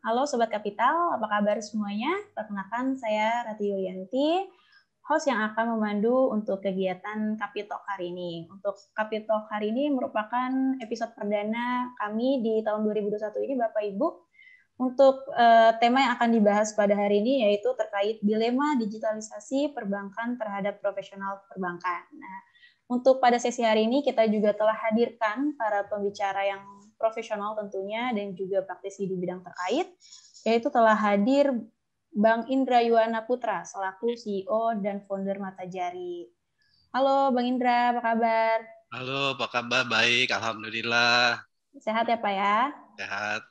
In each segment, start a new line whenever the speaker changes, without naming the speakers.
Halo Sobat Kapital, apa kabar semuanya? Perkenalkan saya Rati Yulianti, host yang akan memandu untuk kegiatan Kapitalk hari ini. Untuk Kapitalk hari ini merupakan episode perdana kami di tahun 2021 ini, Bapak Ibu. Untuk tema yang akan dibahas pada hari ini yaitu terkait dilema digitalisasi perbankan terhadap profesional perbankan. Nah, untuk pada sesi hari ini kita juga telah hadirkan para pembicara yang profesional tentunya dan juga praktisi di bidang terkait, yaitu telah hadir Bang Indra Yuwana Putra selaku CEO dan founder Matajari. Halo Bang Indra, apa kabar?
Halo, apa kabar? Baik, alhamdulillah.
Sehat ya Pak ya?
Sehat.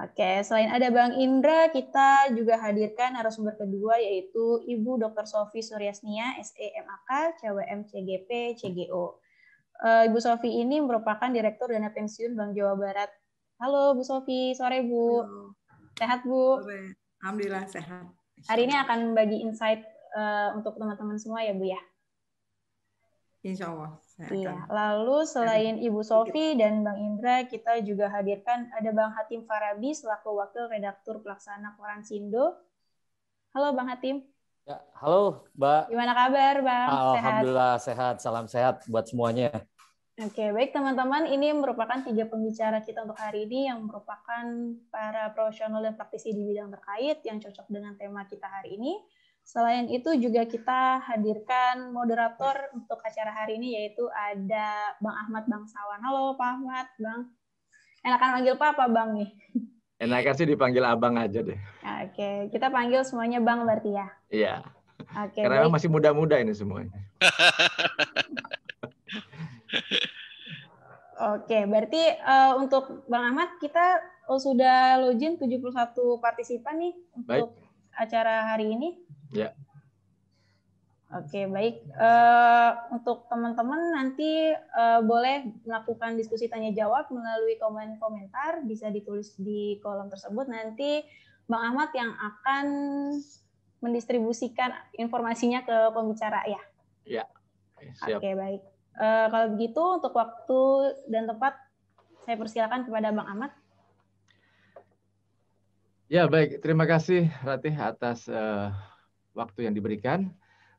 Oke, selain ada Bang Indra, kita juga hadirkan narasumber kedua yaitu Ibu Dr. Sofi Suryasnia, SEMAK, CWM CGP, CGO. Ibu Sofi ini merupakan Direktur Dana Pensiun Bank Jawa Barat. Halo Bu Sofi, sore Bu.
Halo.
Sehat Bu?
Sore. Alhamdulillah sehat.
Hari ini akan bagi insight untuk teman-teman semua ya Bu ya?
Insya Allah.
Iya. Lalu selain Ibu Sofi dan Bang Indra, kita juga hadirkan ada Bang Hatim Farabi selaku Wakil Redaktur Pelaksana Koran Sindo. Halo Bang Hatim.
Ya, halo Mbak.
Gimana kabar Bang?
Alhamdulillah sehat. Salam sehat buat semuanya.
Oke, baik teman-teman. Ini merupakan 3 pembicara kita untuk hari ini yang merupakan para profesional dan praktisi di bidang terkait yang cocok dengan tema kita hari ini. Selain itu juga kita hadirkan moderator untuk acara hari ini yaitu ada Bang Ahmad Bangsawan. Halo Pak Ahmad, Bang. Enakan manggil Pak apa Bang nih?
Enakan sih dipanggil Abang aja deh.
Oke, kita panggil semuanya Bang berarti ya?
Iya.
Oke,
karena
baik.
masih muda-muda ini semuanya.
Oke, berarti untuk Bang Ahmad kita sudah login 71 partisipan nih untuk acara hari ini.
Ya.
Oke, baik. Untuk teman-teman nanti boleh melakukan diskusi tanya jawab melalui komentar, bisa ditulis di kolom tersebut. Nanti Bang Ahmad yang akan mendistribusikan informasinya ke pembicara ya.
Ya. Siap.
Oke, baik. Kalau begitu untuk waktu dan tempat saya persilakan kepada Bang Ahmad.
Ya, baik. Terima kasih Ratih atas waktu yang diberikan.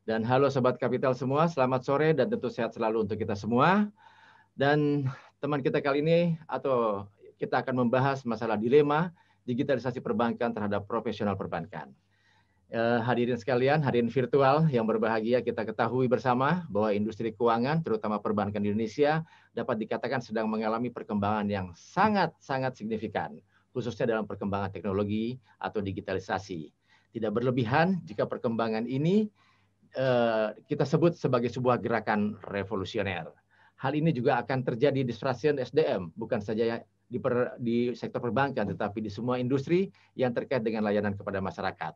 Dan halo Sobat Kapital semua, selamat sore dan tentu sehat selalu untuk kita semua. Dan teman kita kali ini, atau kita akan membahas masalah dilema digitalisasi perbankan terhadap profesional perbankan. Hadirin sekalian, hadirin virtual yang berbahagia, kita ketahui bersama bahwa industri keuangan, terutama perbankan di Indonesia, dapat dikatakan sedang mengalami perkembangan yang sangat-sangat signifikan, khususnya dalam perkembangan teknologi atau digitalisasi. Tidak berlebihan jika perkembangan ini kita sebut sebagai sebuah gerakan revolusioner. Hal ini juga akan terjadi disruption SDM, bukan saja di sektor perbankan, tetapi di semua industri yang terkait dengan layanan kepada masyarakat.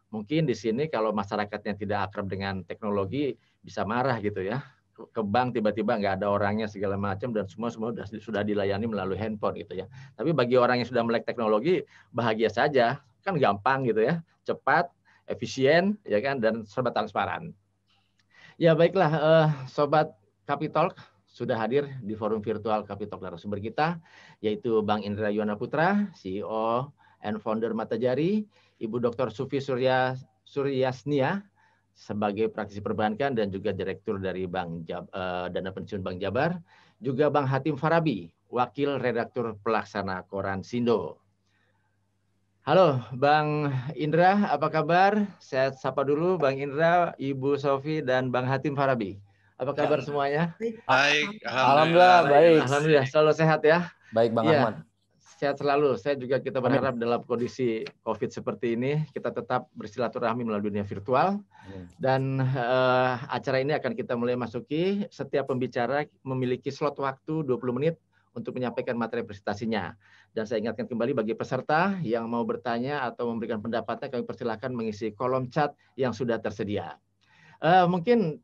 Mungkin di sini kalau masyarakatnya tidak akrab dengan teknologi bisa marah gitu ya. Ke bank tiba-tiba nggak ada orangnya segala macam dan semua sudah dilayani melalui handphone gitu ya. Tapi bagi orang yang sudah melek teknologi bahagia saja, kan gampang gitu ya, cepat, efisien ya kan, dan serba transparan. Ya baiklah, Sobat Kapitalk sudah hadir di forum virtual Kapitalk narasumber kita, yaitu Bang Indra Yuwana Putra, CEO and founder Matajari, Ibu Dr. Sofi Suryasnia sebagai praktisi perbankan dan juga direktur dari Dana Pensiun Bank Jabar, juga Bang Hatim Farabi, wakil redaktur pelaksana Koran Sindo. Halo Bang Indra, apa kabar? Saya sapa dulu Bang Indra, Ibu Sofi, dan Bang Hatim Farabi. Apa kabar semuanya?
Baik,
Alhamdulillah baik.
Alhamdulillah, selalu sehat ya.
Baik Bang Ahmad.
Sehat selalu. Kita berharap dalam kondisi COVID seperti ini, kita tetap bersilaturahmi melalui dunia virtual. Dan acara ini akan kita mulai masuki. Setiap pembicara memiliki slot waktu 20 menit untuk menyampaikan materi presentasinya. Dan saya ingatkan kembali bagi peserta yang mau bertanya atau memberikan pendapatnya, kami persilahkan mengisi kolom chat yang sudah tersedia. Mungkin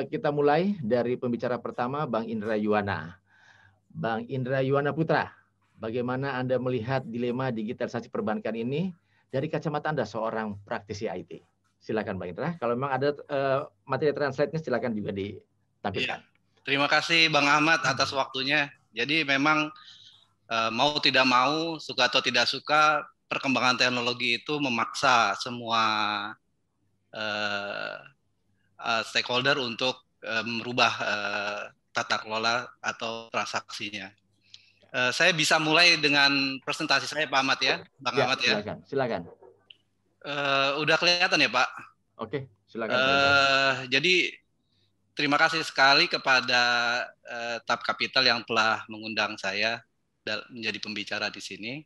kita mulai dari pembicara pertama, Bang Indra Yuwana. Bang Indra Yuwana Putra, bagaimana Anda melihat dilema digitalisasi perbankan ini dari kacamata Anda seorang praktisi IT? Silakan Bang Indra. Kalau memang ada materi translate-nya silakan juga ditampilkan.
Iya. Terima kasih Bang Ahmad atas waktunya. Jadi memang mau tidak mau, suka atau tidak suka, perkembangan teknologi itu memaksa semua stakeholder untuk merubah tata kelola atau transaksinya. Saya bisa mulai dengan presentasi saya, Pak Ahmad ya, Bang Ahmad ya.
Silakan.
Udah kelihatan ya, Pak?
Oke, silakan.
Jadi terima kasih sekali kepada TAP Capital yang telah mengundang saya menjadi pembicara di sini.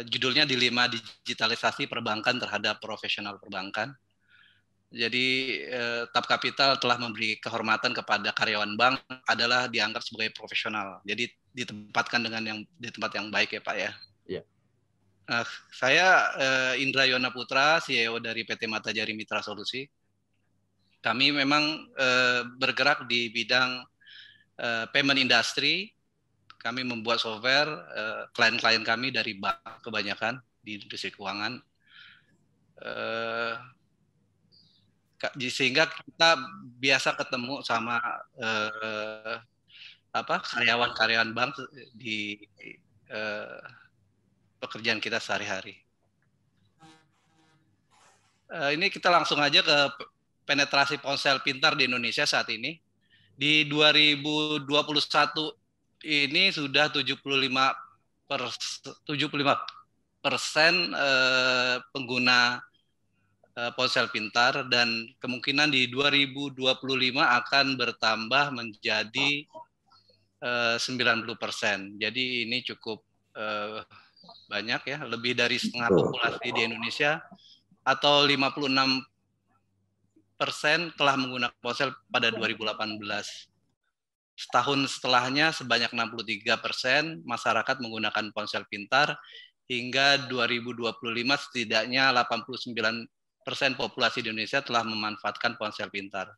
Judulnya Dilema Digitalisasi Perbankan Terhadap Profesional Perbankan. Jadi TAP Capital telah memberi kehormatan kepada karyawan bank adalah dianggap sebagai profesional. Jadi ditempatkan di tempat yang baik ya Pak ya.
Iya.
Saya Indra Yona Putra, CEO dari PT Matajari Mitra Solusi. Kami memang bergerak di bidang payment industry. Kami membuat software, klien-klien kami dari bank kebanyakan di industri keuangan. Sehingga kita biasa ketemu sama karyawan-karyawan bank di pekerjaan kita sehari-hari. Ini kita langsung aja ke penetrasi ponsel pintar di Indonesia saat ini. Di 2021 ini sudah 75% pengguna ponsel pintar, dan kemungkinan di 2025 akan bertambah menjadi 90%. Jadi ini cukup banyak ya, lebih dari setengah populasi di Indonesia atau 56% telah menggunakan ponsel pada 2018. Setahun setelahnya sebanyak 63% masyarakat menggunakan ponsel pintar, hingga 2025 setidaknya 89% populasi di Indonesia telah memanfaatkan ponsel pintar.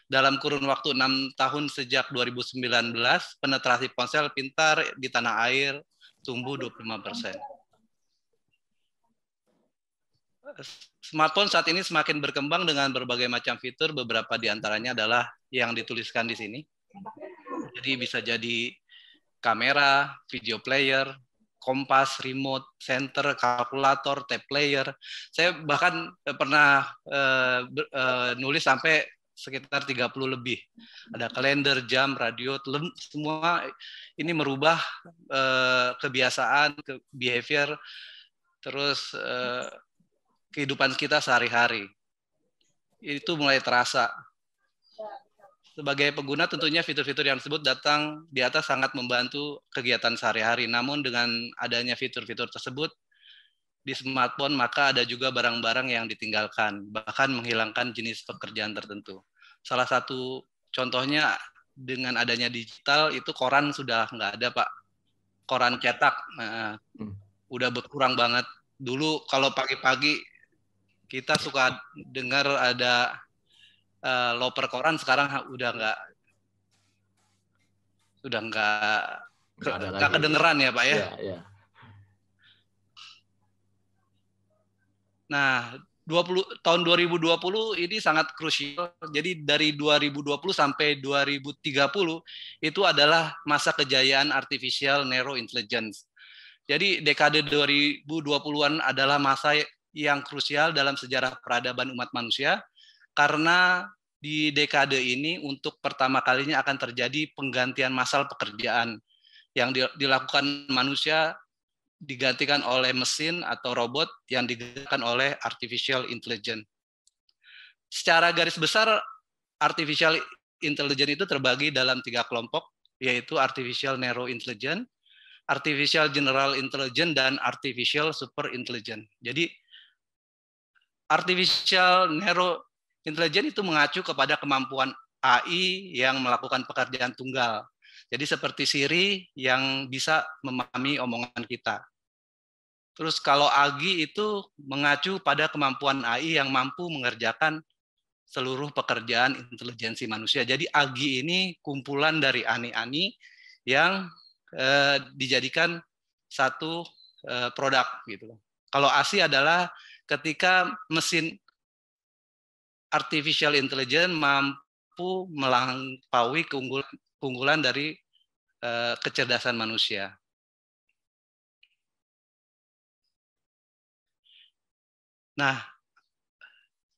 Dalam kurun waktu 6 tahun sejak 2019, penetrasi ponsel pintar di tanah air tumbuh 25%. Smartphone saat ini semakin berkembang dengan berbagai macam fitur, beberapa di antaranya adalah yang dituliskan di sini. Jadi bisa jadi kamera, video player, kompas, remote, center, kalkulator, tape player. Saya bahkan pernah nulis sampai sekitar 30 lebih. Ada kalender, jam, radio, semua ini merubah kebiasaan, behavior, terus kehidupan kita sehari-hari. Itu mulai terasa. Sebagai pengguna tentunya fitur-fitur yang disebut datang di atas sangat membantu kegiatan sehari-hari. Namun dengan adanya fitur-fitur tersebut di smartphone, maka ada juga barang-barang yang ditinggalkan, bahkan menghilangkan jenis pekerjaan tertentu. Salah satu contohnya dengan adanya digital, itu koran sudah nggak ada, Pak. Koran cetak udah berkurang banget. Dulu kalau pagi-pagi kita suka dengar ada loper koran, sekarang udah nggak kedengeran ya Pak ya.
Ya.
Nah, tahun 2020 ini sangat krusial. Jadi dari 2020 sampai 2030 itu adalah masa kejayaan artificial narrow intelligence. Jadi dekade 2020-an adalah masa yang krusial dalam sejarah peradaban umat manusia, karena di dekade ini untuk pertama kalinya akan terjadi penggantian massal pekerjaan yang dilakukan manusia digantikan oleh mesin atau robot yang digerakkan oleh artificial intelligence. Secara garis besar, artificial intelligence itu terbagi dalam 3 kelompok, yaitu artificial narrow intelligence, artificial general intelligence, dan artificial super intelligence. Jadi artificial narrow intelligence itu mengacu kepada kemampuan AI yang melakukan pekerjaan tunggal. Jadi seperti Siri yang bisa memahami omongan kita. Terus kalau AGI itu mengacu pada kemampuan AI yang mampu mengerjakan seluruh pekerjaan intelijensi manusia. Jadi AGI ini kumpulan dari ani-ani yang dijadikan satu produk gitu. Kalau ASI adalah ketika mesin artificial intelligence mampu melampaui keunggulan dari kecerdasan manusia. Nah,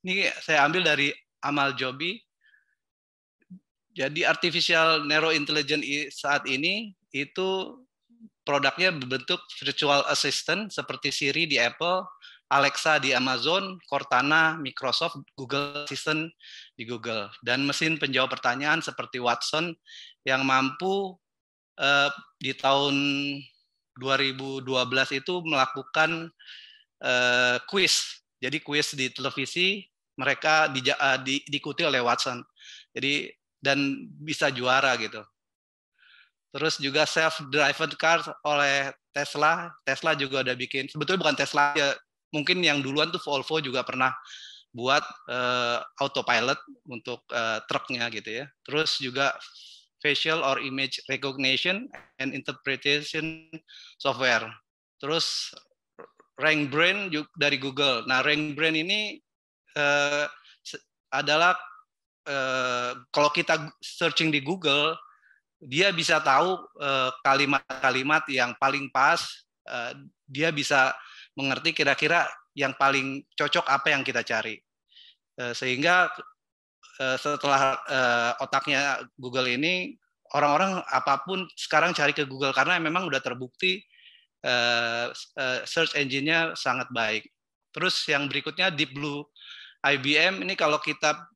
ini saya ambil dari Amal Joby. Jadi artificial narrow intelligence saat ini itu produknya berbentuk virtual assistant seperti Siri di Apple, Alexa di Amazon, Cortana, Microsoft, Google Assistant di Google, dan mesin penjawab pertanyaan seperti Watson yang mampu di tahun 2012 itu melakukan quiz. Jadi quiz di televisi mereka diikuti oleh Watson. Jadi dan bisa juara gitu. Terus juga self-driven car oleh Tesla. Tesla juga udah bikin, sebetulnya bukan Tesla ya, mungkin yang duluan tuh Volvo juga pernah buat autopilot untuk truknya gitu ya. Terus juga facial or image recognition and interpretation software. Terus RankBrain dari Google. Nah, RankBrain ini adalah kalau kita searching di Google, dia bisa tahu kalimat-kalimat yang paling pas, dia bisa mengerti kira-kira yang paling cocok apa yang kita cari. Sehingga setelah otaknya Google ini, orang-orang apapun sekarang cari ke Google karena memang udah terbukti search engine-nya sangat baik. Terus yang berikutnya Deep Blue IBM, ini kalau kita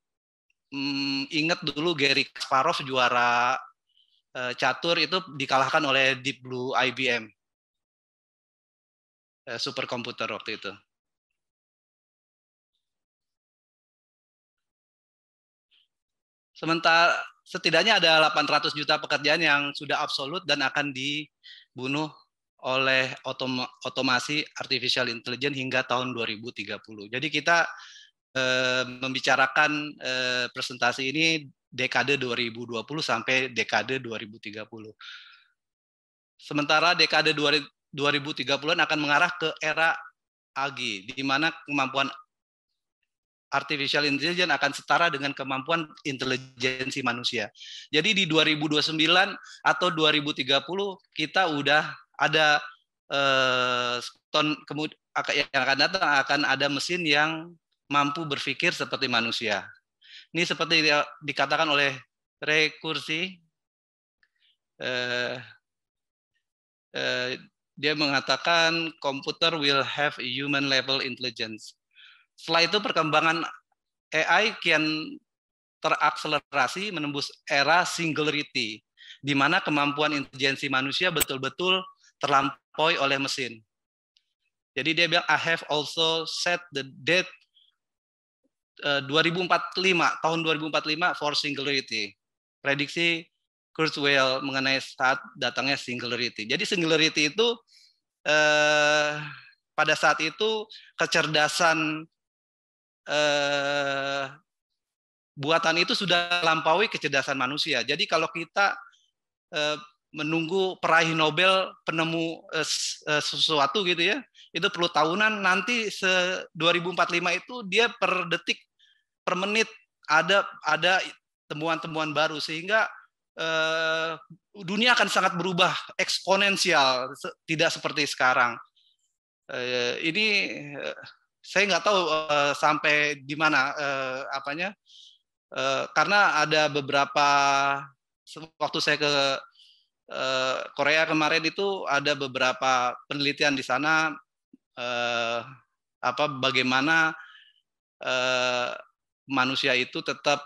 ingat dulu Garry Kasparov juara catur itu dikalahkan oleh Deep Blue IBM superkomputer waktu itu. Sementara setidaknya ada 800 juta pekerjaan yang sudah absolut dan akan dibunuh oleh otomasi artificial intelligence hingga tahun 2030. Jadi kita membicarakan presentasi ini dekade 2020 sampai dekade 2030. Sementara dekade 2030-an akan mengarah ke era AGI, di mana kemampuan artificial intelligence akan setara dengan kemampuan intelijensi manusia. Jadi di 2029 atau 2030 kita udah ada yang akan datang akan ada mesin yang mampu berpikir seperti manusia. Ini seperti dikatakan oleh Ray Kurzweil, dia mengatakan computer will have a human level intelligence. Setelah itu perkembangan AI kian terakselerasi menembus era singularity, di mana kemampuan intelijensi manusia betul-betul terlampaui oleh mesin. Jadi dia bilang, I have also set the date 2045, tahun 2045 for singularity. Prediksi Kurzweil mengenai saat datangnya singularity. Jadi singularity itu pada saat itu kecerdasan buatan itu sudah melampaui kecerdasan manusia. Jadi kalau kita menunggu peraih Nobel penemu sesuatu gitu ya, itu perlu tahunan. Nanti 2045 itu dia per detik, per menit ada temuan-temuan baru, sehingga dunia akan sangat berubah eksponensial, tidak seperti sekarang. Ini saya nggak tahu sampai di mana karena ada beberapa, waktu saya ke Korea kemarin itu ada beberapa penelitian di sana bagaimana manusia itu tetap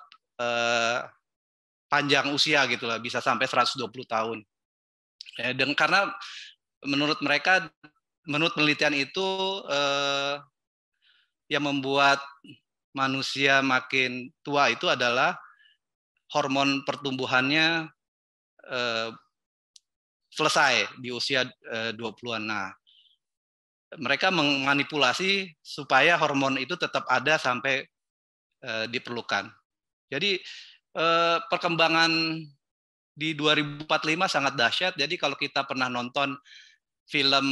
panjang usia gitu lah, bisa sampai 120 tahun. Dan karena menurut mereka, menurut penelitian itu yang membuat manusia makin tua itu adalah hormon pertumbuhannya selesai di usia 20-an. Nah, mereka memanipulasi supaya hormon itu tetap ada sampai diperlukan. Jadi perkembangan di 2045 sangat dahsyat. Jadi kalau kita pernah nonton film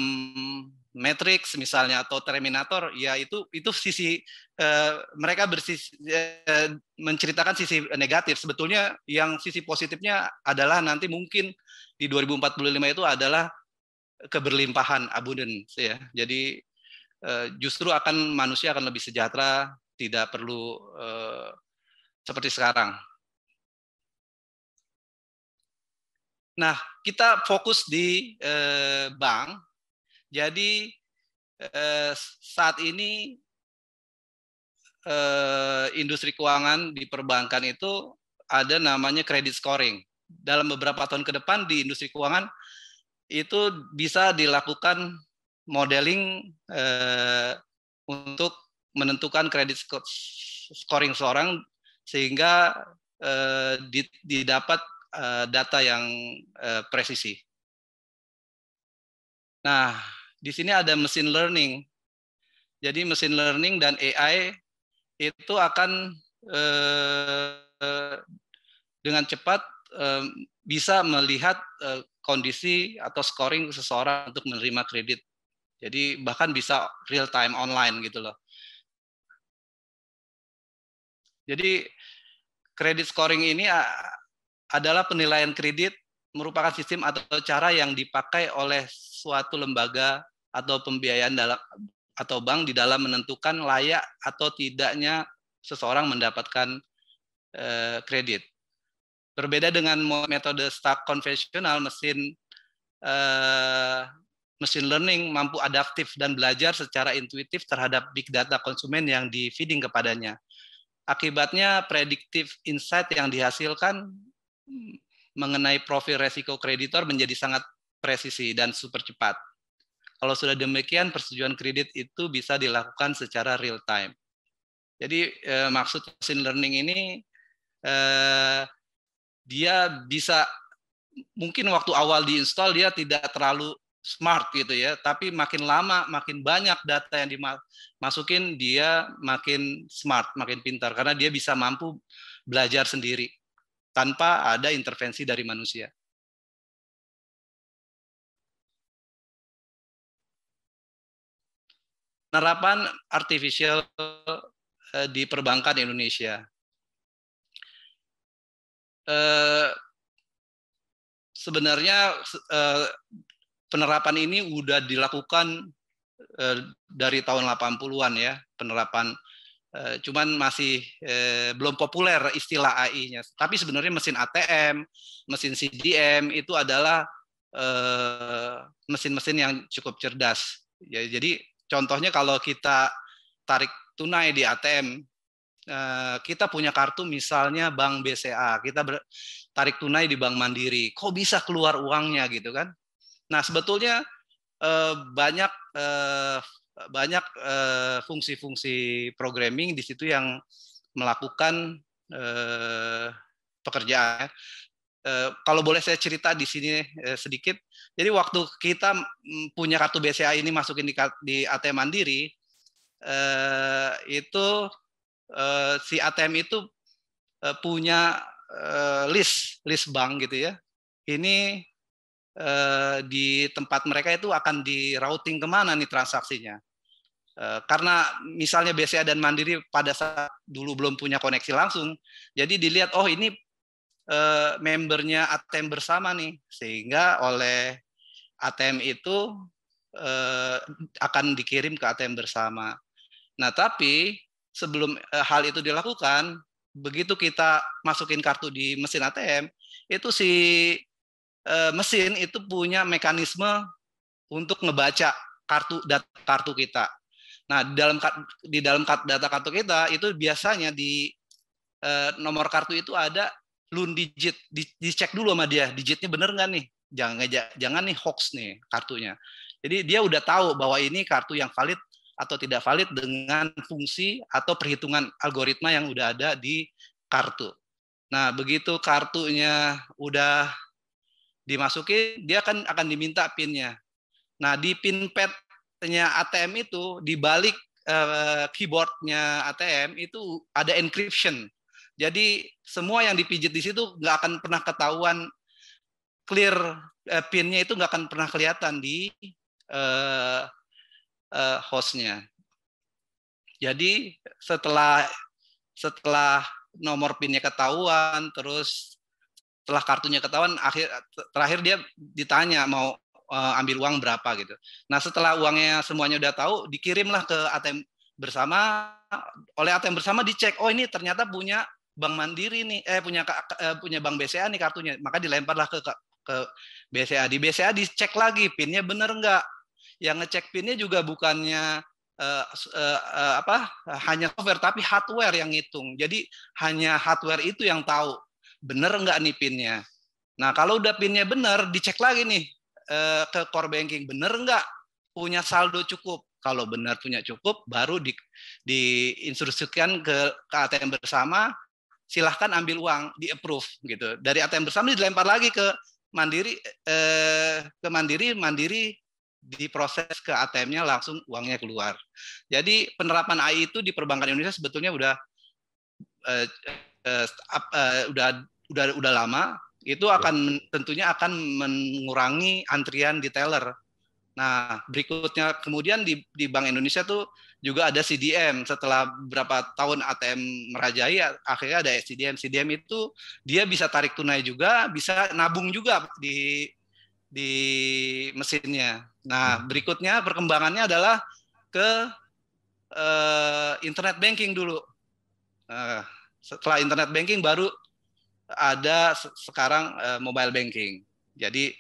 Matrix misalnya atau Terminator, ya itu sisi mereka menceritakan sisi negatif. Sebetulnya yang sisi positifnya adalah nanti mungkin di 2045 itu adalah keberlimpahan, abundance ya. Jadi justru manusia akan lebih sejahtera, tidak perlu seperti sekarang. Nah, kita fokus di bank. Jadi saat ini industri keuangan di perbankan itu ada namanya credit scoring. Dalam beberapa tahun ke depan di industri keuangan itu bisa dilakukan modeling untuk menentukan credit scoring seorang sehingga didapat data yang presisi. Nah, di sini ada machine learning. Jadi machine learning dan AI itu akan dengan cepat bisa melihat kondisi atau scoring seseorang untuk menerima kredit. Jadi bahkan bisa real time online gitu loh. Jadi credit scoring ini adalah penilaian kredit merupakan sistem atau cara yang dipakai oleh suatu lembaga atau pembiayaan atau bank di dalam menentukan layak atau tidaknya seseorang mendapatkan kredit. Berbeda dengan metode stock konvensional, machine learning mampu adaptif dan belajar secara intuitif terhadap big data konsumen yang di-feeding kepadanya. Akibatnya predictive insight yang dihasilkan mengenai profil resiko kreditor menjadi sangat presisi dan super cepat. Kalau sudah demikian, persetujuan kredit itu bisa dilakukan secara real time. Jadi maksud machine learning ini dia bisa, mungkin waktu awal diinstal dia tidak terlalu smart gitu ya, tapi makin lama makin banyak data yang dimasukin dia makin smart, makin pintar karena dia bisa mampu belajar sendiri tanpa ada intervensi dari manusia. Penerapan artificial di perbankan Indonesia. Sebenarnya penerapan ini udah dilakukan dari tahun 80-an ya, penerapan cuman masih belum populer istilah AI-nya. Tapi sebenarnya mesin ATM, mesin CDM itu adalah mesin-mesin yang cukup cerdas. Ya, jadi contohnya kalau kita tarik tunai di ATM, kita punya kartu misalnya Bank BCA, kita tarik tunai di Bank Mandiri, kok bisa keluar uangnya gitu kan? Nah sebetulnya banyak fungsi-fungsi programming di situ yang melakukan pekerjaan. Kalau boleh saya cerita di sini sedikit, jadi waktu kita punya kartu BCA ini masukin di ATM Mandiri, itu si ATM itu punya list bank gitu ya. Ini di tempat mereka itu akan di routing kemana nih transaksinya. Karena misalnya BCA dan Mandiri pada saat dulu belum punya koneksi langsung, jadi dilihat oh ini membernya ATM bersama nih, sehingga oleh ATM itu akan dikirim ke ATM bersama. Nah tapi sebelum hal itu dilakukan, begitu kita masukin kartu di mesin ATM, itu si mesin itu punya mekanisme untuk ngebaca data kartu kita. Nah, di dalam data kartu kita itu biasanya di nomor kartu itu ada loan digit, dicek dulu sama dia, digitnya bener nggak nih? Jangan nih hoax nih kartunya. Jadi dia udah tahu bahwa ini kartu yang valid atau tidak valid dengan fungsi atau perhitungan algoritma yang udah ada di kartu. Nah, begitu kartunya udah dimasukin, dia akan diminta PIN-nya. Nah, di PIN pad-nya ATM itu, di balik keyboard-nya ATM itu ada encryption. Jadi semua yang dipijit di situ nggak akan pernah ketahuan, clear PIN-nya itu nggak akan pernah kelihatan di host-nya. Jadi setelah nomor PIN-nya ketahuan, terus setelah kartunya ketahuan, terakhir dia ditanya mau ambil uang berapa gitu. Nah setelah uangnya semuanya udah tahu, dikirimlah ke ATM bersama. Oleh ATM bersama dicek, oh ini ternyata punya Bank Mandiri nih, punya Bank BCA nih kartunya, maka dilemparlah ke BCA. Di BCA dicek lagi PIN-nya bener nggak. Yang ngecek PIN-nya juga bukannya hanya software tapi hardware yang ngitung. Jadi hanya hardware itu yang tahu bener nggak nih PIN-nya. Nah kalau udah PIN-nya bener, dicek lagi nih ke core banking, bener nggak punya saldo cukup. Kalau benar punya cukup, baru diinstruksikan ke ATM bersama, silahkan ambil uang, di approve gitu. Dari ATM bersama dilempar lagi ke Mandiri, Mandiri diproses ke ATM-nya, langsung uangnya keluar. Jadi penerapan AI itu di perbankan Indonesia sebetulnya udah lama. Itu tentunya akan mengurangi antrian di teller. Nah, berikutnya kemudian di Bank Indonesia tuh juga ada CDM. Setelah beberapa tahun ATM merajai, akhirnya ada CDM. CDM itu dia bisa tarik tunai juga, bisa nabung juga di mesinnya. Nah, berikutnya perkembangannya adalah ke internet banking dulu. Setelah internet banking baru ada sekarang mobile banking. Jadi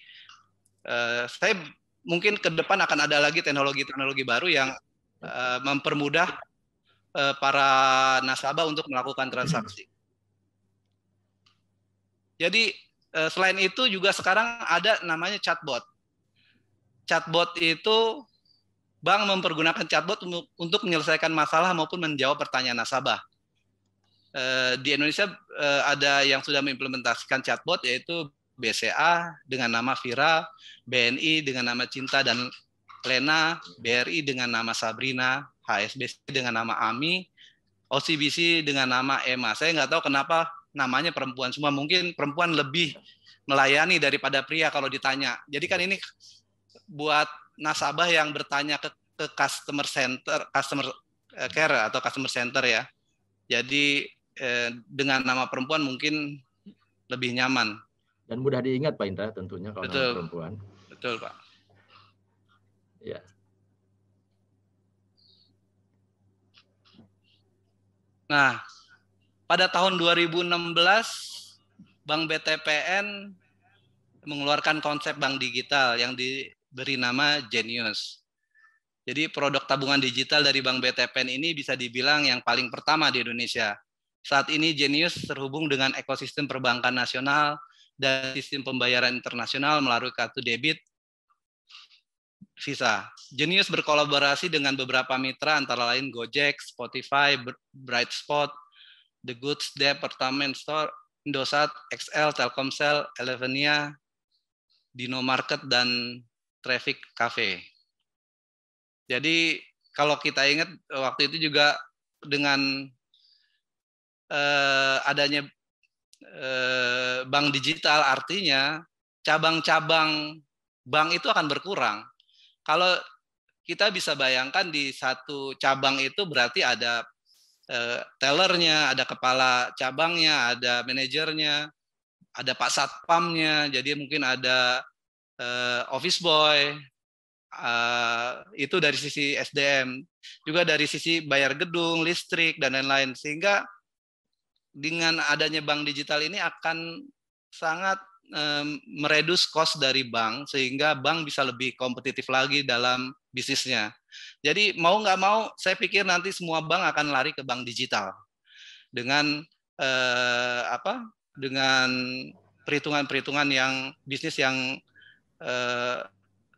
saya mungkin ke depan akan ada lagi teknologi-teknologi baru yang mempermudah para nasabah untuk melakukan transaksi. Jadi selain itu juga sekarang ada namanya chatbot. Chatbot itu bank mempergunakan chatbot untuk menyelesaikan masalah maupun menjawab pertanyaan nasabah. Di Indonesia ada yang sudah mengimplementasikan chatbot, yaitu BCA dengan nama Vira, BNI dengan nama Cinta dan Lena, BRI dengan nama Sabrina, HSBC dengan nama Ami, OCBC dengan nama Emma. Saya nggak tahu kenapa namanya perempuan semua. Mungkin perempuan lebih melayani daripada pria kalau ditanya. Jadi kan ini buat nasabah yang bertanya ke customer care atau customer center ya. Jadi dengan nama perempuan mungkin lebih nyaman.
Dan mudah diingat Pak Indra tentunya kalau nama perempuan.
Betul Pak.
Ya.
Nah, pada tahun 2016 Bank BTPN mengeluarkan konsep bank digital yang diberi nama Genius. Jadi produk tabungan digital dari Bank BTPN ini bisa dibilang yang paling pertama di Indonesia. Saat ini Genius terhubung dengan ekosistem perbankan nasional dan sistem pembayaran internasional melalui kartu debit Visa. Genius berkolaborasi dengan beberapa mitra antara lain Gojek, Spotify, Brightspot, The Goods Department Store, Indosat, XL, Telkomsel, Elevenia, Dino Market, dan Traffic Cafe. Jadi kalau kita ingat waktu itu juga dengan adanya bank digital, artinya cabang-cabang bank itu akan berkurang. Kalau kita bisa bayangkan di satu cabang itu berarti ada tellernya, ada kepala cabangnya, ada manajernya, ada Pak Satpamnya, jadi mungkin ada office boy, itu dari sisi SDM, juga dari sisi bayar gedung, listrik, dan lain-lain. Sehingga dengan adanya bank digital ini akan sangat meredus cost dari bank, sehingga bank bisa lebih kompetitif lagi dalam bisnisnya. Jadi mau nggak mau, saya pikir nanti semua bank akan lari ke bank digital dengan dengan perhitungan-perhitungan yang bisnis yang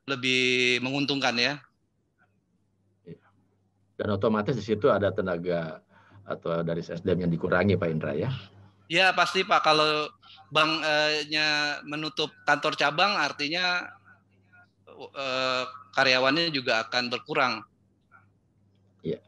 lebih menguntungkan ya.
Dan otomatis di situ ada tenaga atau dari SDM yang dikurangi Pak Indra ya?
Ya pasti Pak, kalau banknya menutup kantor cabang artinya karyawannya juga akan berkurang.
Iya.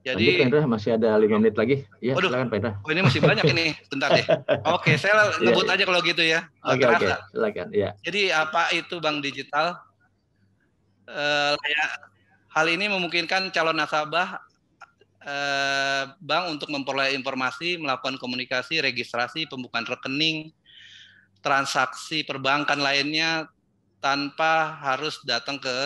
Jadi
Pak Indra, masih ada 5 menit lagi. Ya, silakan Pak Indra.
Oh ini masih banyak ini, bentar deh. Oke, saya ngebut aja kalau gitu ya.
Oke, silakan. Ya.
Jadi apa itu bank digital? Hal ini memungkinkan calon nasabah bank untuk memperoleh informasi, melakukan komunikasi, registrasi, pembukaan rekening, transaksi perbankan lainnya tanpa harus datang ke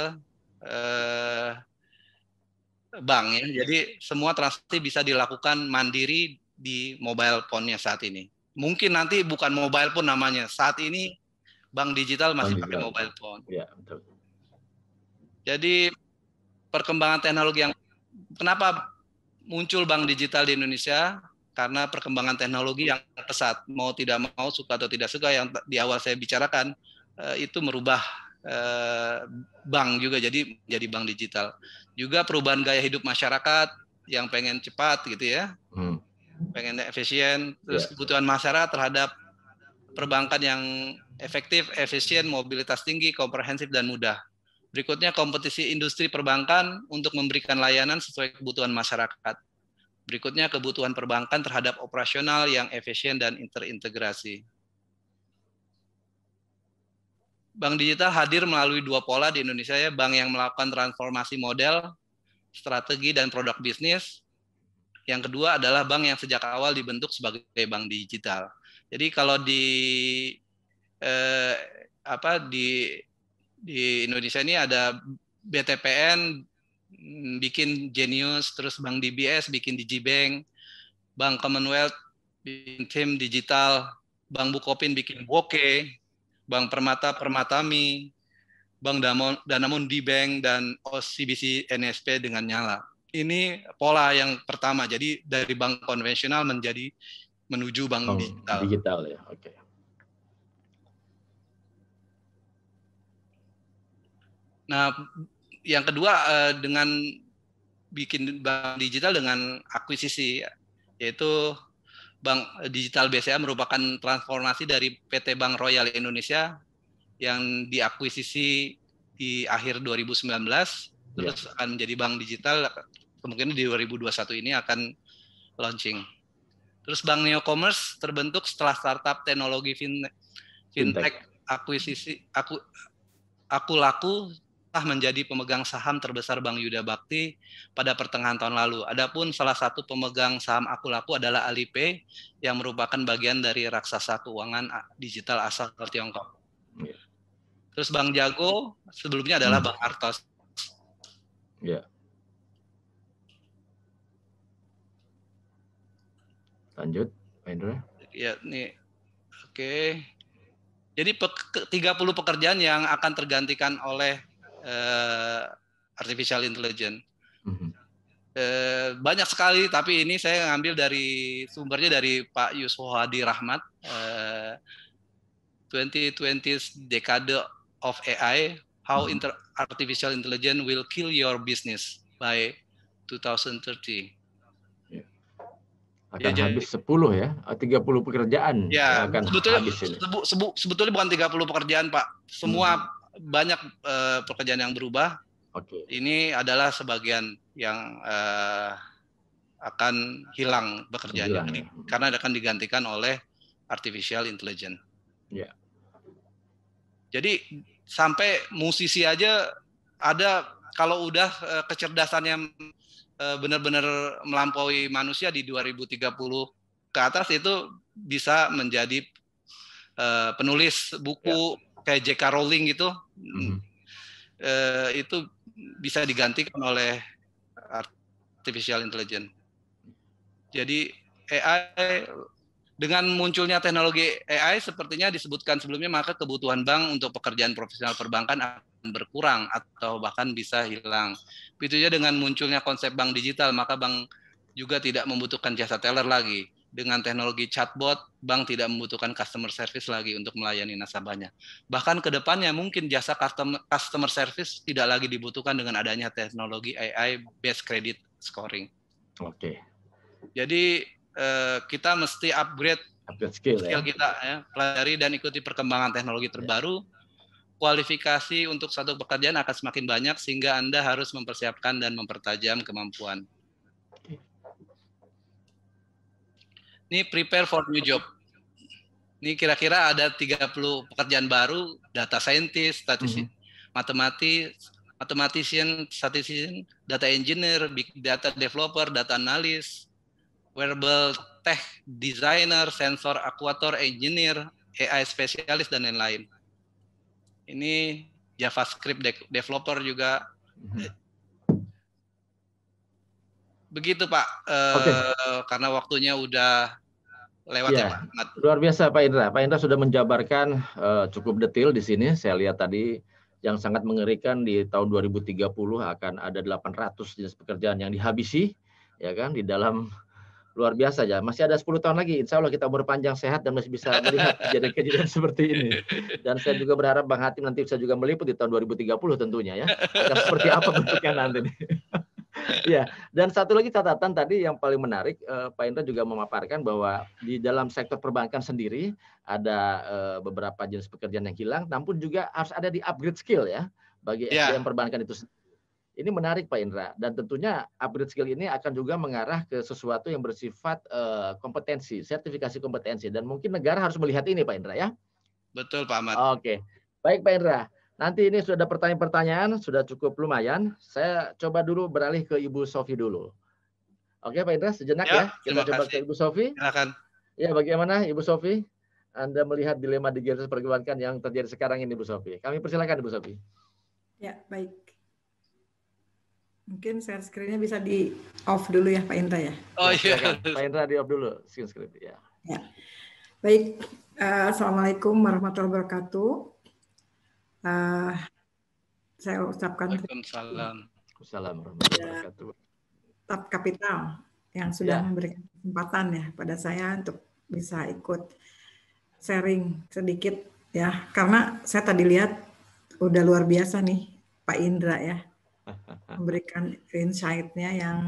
bank ya. Jadi semua transaksi bisa dilakukan mandiri di mobile phone-nya saat ini. Mungkin nanti bukan mobile phone namanya. Saat ini bank digital masih pakai mobile phone.
Ya, betul.
Jadi perkembangan teknologi yang kenapa muncul bank digital di Indonesia? Karena perkembangan teknologi yang pesat. Mau tidak mau, suka atau tidak suka, yang di awal saya bicarakan itu merubah bank juga jadi bank digital. Juga perubahan gaya hidup masyarakat yang pengen cepat gitu ya, pengen efisien. Terus kebutuhan masyarakat terhadap perbankan yang efektif, efisien, mobilitas tinggi, komprehensif dan mudah. Berikutnya kompetisi industri perbankan untuk memberikan layanan sesuai kebutuhan masyarakat. Berikutnya kebutuhan perbankan terhadap operasional yang efisien dan terintegrasi. Bank digital hadir melalui dua pola di Indonesia ya, bank yang melakukan transformasi model, strategi dan produk bisnis. Yang kedua adalah bank yang sejak awal dibentuk sebagai bank digital. Jadi kalau di Indonesia ini ada BTPN bikin Genius, terus Bank DBS bikin Digibank, Bank Commonwealth bikin Tim Digital, Bank Bukopin bikin Boke, Bank Permata Permatami, Bank Danamon D-Bank, dan OCBC NSP dengan Nyala. Ini pola yang pertama, jadi dari bank konvensional menuju bank digital.
Digital ya, oke.
Nah, yang kedua dengan bikin bank digital dengan akuisisi, yaitu Bank Digital BCA merupakan transformasi dari PT Bank Royal Indonesia yang diakuisisi di akhir 2019, terus akan menjadi bank digital, kemungkinan di 2021 ini akan launching. Terus Bank Neo Commerce terbentuk setelah startup teknologi fintech akuisisi Akulaku telah menjadi pemegang saham terbesar Bank Yuda Bakti pada pertengahan tahun lalu. Adapun salah satu pemegang saham Akulaku adalah Alipay yang merupakan bagian dari raksasa keuangan digital asal Tiongkok. Terus Bank Jago sebelumnya adalah Bank Artos.
Ya. Lanjut, Pak Indra.
Ya, nih. Oke. Jadi 30 pekerjaan yang akan tergantikan oleh artificial intelligence. Banyak sekali, tapi ini saya ngambil dari sumbernya dari Pak Yusuf Hadi Rahmat, 2020 Decade of AI, How Artificial Intelligence Will Kill Your Business by 2030.
Akan habis 10 ya, 30 pekerjaan
ya,
akan habis ini.
Sebetulnya bukan 30 pekerjaan, Pak. Semua banyak pekerjaan yang berubah. Ini adalah sebagian yang akan hilang pekerjaannya, karena akan digantikan oleh artificial intelligence.
Ya.
Jadi sampai musisi aja ada, kalau udah kecerdasannya benar-benar melampaui manusia di 2030 ke atas, itu bisa menjadi penulis buku kayak J.K. Rowling gitu. Itu bisa digantikan oleh artificial intelligence. Jadi AI, dengan munculnya teknologi AI sepertinya disebutkan sebelumnya, maka kebutuhan bank untuk pekerjaan profesional perbankan akan berkurang atau bahkan bisa hilang. Begitu juga dengan munculnya konsep bank digital, maka bank juga tidak membutuhkan jasa teller lagi. Dengan teknologi chatbot, bank tidak membutuhkan customer service lagi untuk melayani nasabahnya. Bahkan ke depannya mungkin jasa customer service tidak lagi dibutuhkan dengan adanya teknologi AI based credit scoring.
Oke.
Jadi kita mesti upgrade skill kita ya, pelajari dan ikuti perkembangan teknologi terbaru. Kualifikasi untuk satu pekerjaan akan semakin banyak sehingga Anda harus mempersiapkan dan mempertajam kemampuan. Ini prepare for new job. Ini kira-kira ada 30 pekerjaan baru, data scientist, mathematician, statistician, data engineer, big data developer, data analyst, wearable tech designer, sensor actuator engineer, AI spesialis dan lain-lain. Ini JavaScript developer juga. Begitu Pak. Karena waktunya udah lewat ya Pak.
Luar biasa Pak Indra. Pak Indra sudah menjabarkan cukup detail di sini. Saya lihat tadi yang sangat mengerikan di tahun 2030 akan ada 800 jenis pekerjaan yang dihabisi, ya kan, di dalam. Luar biasa ya. Masih ada 10 tahun lagi. Insya Allah kita umur panjang sehat dan masih bisa melihat kejadian-kejadian seperti ini. Dan saya juga berharap Bang Hatim nanti bisa juga meliput di tahun 2030 tentunya ya. Akan seperti apa bentuknya nanti. Ya. Dan satu lagi catatan tadi yang paling menarik, Pak Indra juga memaparkan bahwa di dalam sektor perbankan sendiri ada beberapa jenis pekerjaan yang hilang, namun juga harus ada di upgrade skill ya bagi SDM perbankan itu sendiri. Ini menarik Pak Indra, dan tentunya upgrade skill ini akan juga mengarah ke sesuatu yang bersifat kompetensi, sertifikasi kompetensi, dan mungkin negara harus melihat ini Pak Indra ya.
Betul Pak Ahmad.
Oke, baik Pak Indra. Nanti ini sudah ada pertanyaan-pertanyaan, sudah cukup lumayan. Saya coba dulu beralih ke Ibu Sofi dulu. Oke Pak Indra, sejenak ya. Kita coba ke Ibu Sofi.
Silakan.
Ya, bagaimana Ibu Sofi? Anda melihat dilema digital perbankan yang terjadi sekarang ini, Ibu Sofi. Kami persilakan Ibu Sofi.
Ya, baik. Mungkin share screen-nya bisa di off dulu ya Pak Indra ya.
Oh iya.
Pak Indra di off dulu screen ya.
Ya. Baik. Assalamualaikum warahmatullahi wabarakatuh. Saya ucapkan
Waalaikumsalam.
Waalaikumsalam warahmatullahi wabarakatuh.
Tab Kapital yang sudah memberikan kesempatan ya pada saya untuk bisa ikut sharing sedikit ya. Karena saya tadi lihat udah luar biasa nih Pak Indra ya. Memberikan insight-nya yang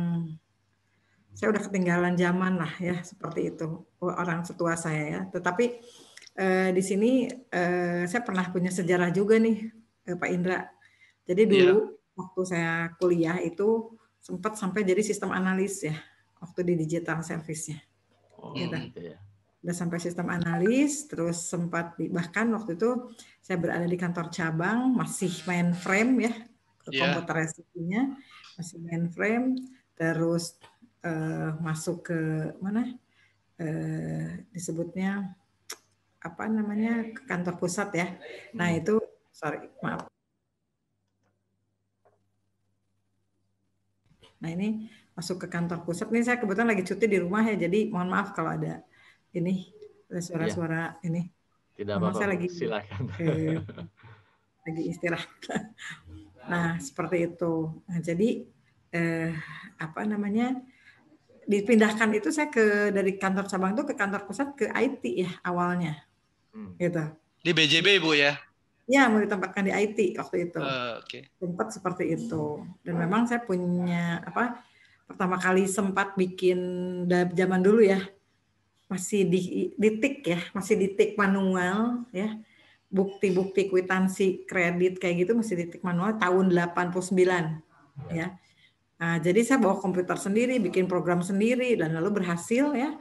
saya udah ketinggalan zaman lah ya, seperti itu orang setua saya ya. Tetapi di sini saya pernah punya sejarah juga nih Pak Indra. Jadi dulu waktu saya kuliah itu sempat sampai jadi sistem analis ya waktu di digital service-nya. Gitu. Udah sampai sistem analis, terus sempat bahkan waktu itu saya berada di kantor cabang masih mainframe ya. Komputerisasinya masih mainframe, terus masuk ke mana disebutnya apa namanya ke kantor pusat ya. Nah itu maaf. Nah ini masuk ke kantor pusat. Ini saya kebetulan lagi cuti di rumah ya, jadi mohon maaf kalau ada ini suara-suara ini.
Tidak apa-apa.
Saya lagi
silakan.
Lagi istirahat. Nah, seperti itu. Nah, jadi apa namanya? Dipindahkan itu saya dari kantor cabang itu ke kantor pusat ke IT ya awalnya. Gitu.
Di BJB Ibu ya?
Ya, mau ditempatkan di IT waktu itu.
Okay.
Sempat seperti itu. Dan memang saya punya pertama kali sempat bikin zaman dulu ya. Masih di tik ya, masih di tik manual ya. Bukti-bukti kwitansi kredit kayak gitu masih di tik manual tahun 89 ya. Nah, jadi saya bawa komputer sendiri, bikin program sendiri dan lalu berhasil ya.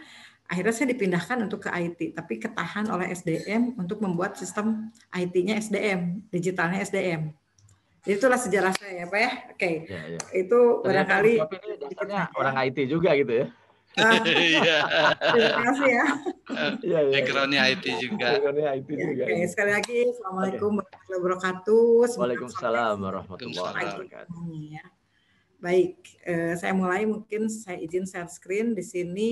Akhirnya saya dipindahkan untuk ke IT, tapi ketahan oleh SDM untuk membuat sistem IT-nya SDM, digitalnya SDM. Jadi itulah sejarah saya ya, Pak ya. Oke. Ya. Itu barangkali
dasarnya orang IT juga gitu ya.
Terima kasih ya.
Background-nya IT juga.
Oke, sekali lagi Assalamualaikum warahmatullahi wabarakatuh.
Waalaikumsalam warahmatullahi wabarakatuh.
Baik, saya mulai, mungkin saya izin share screen di sini.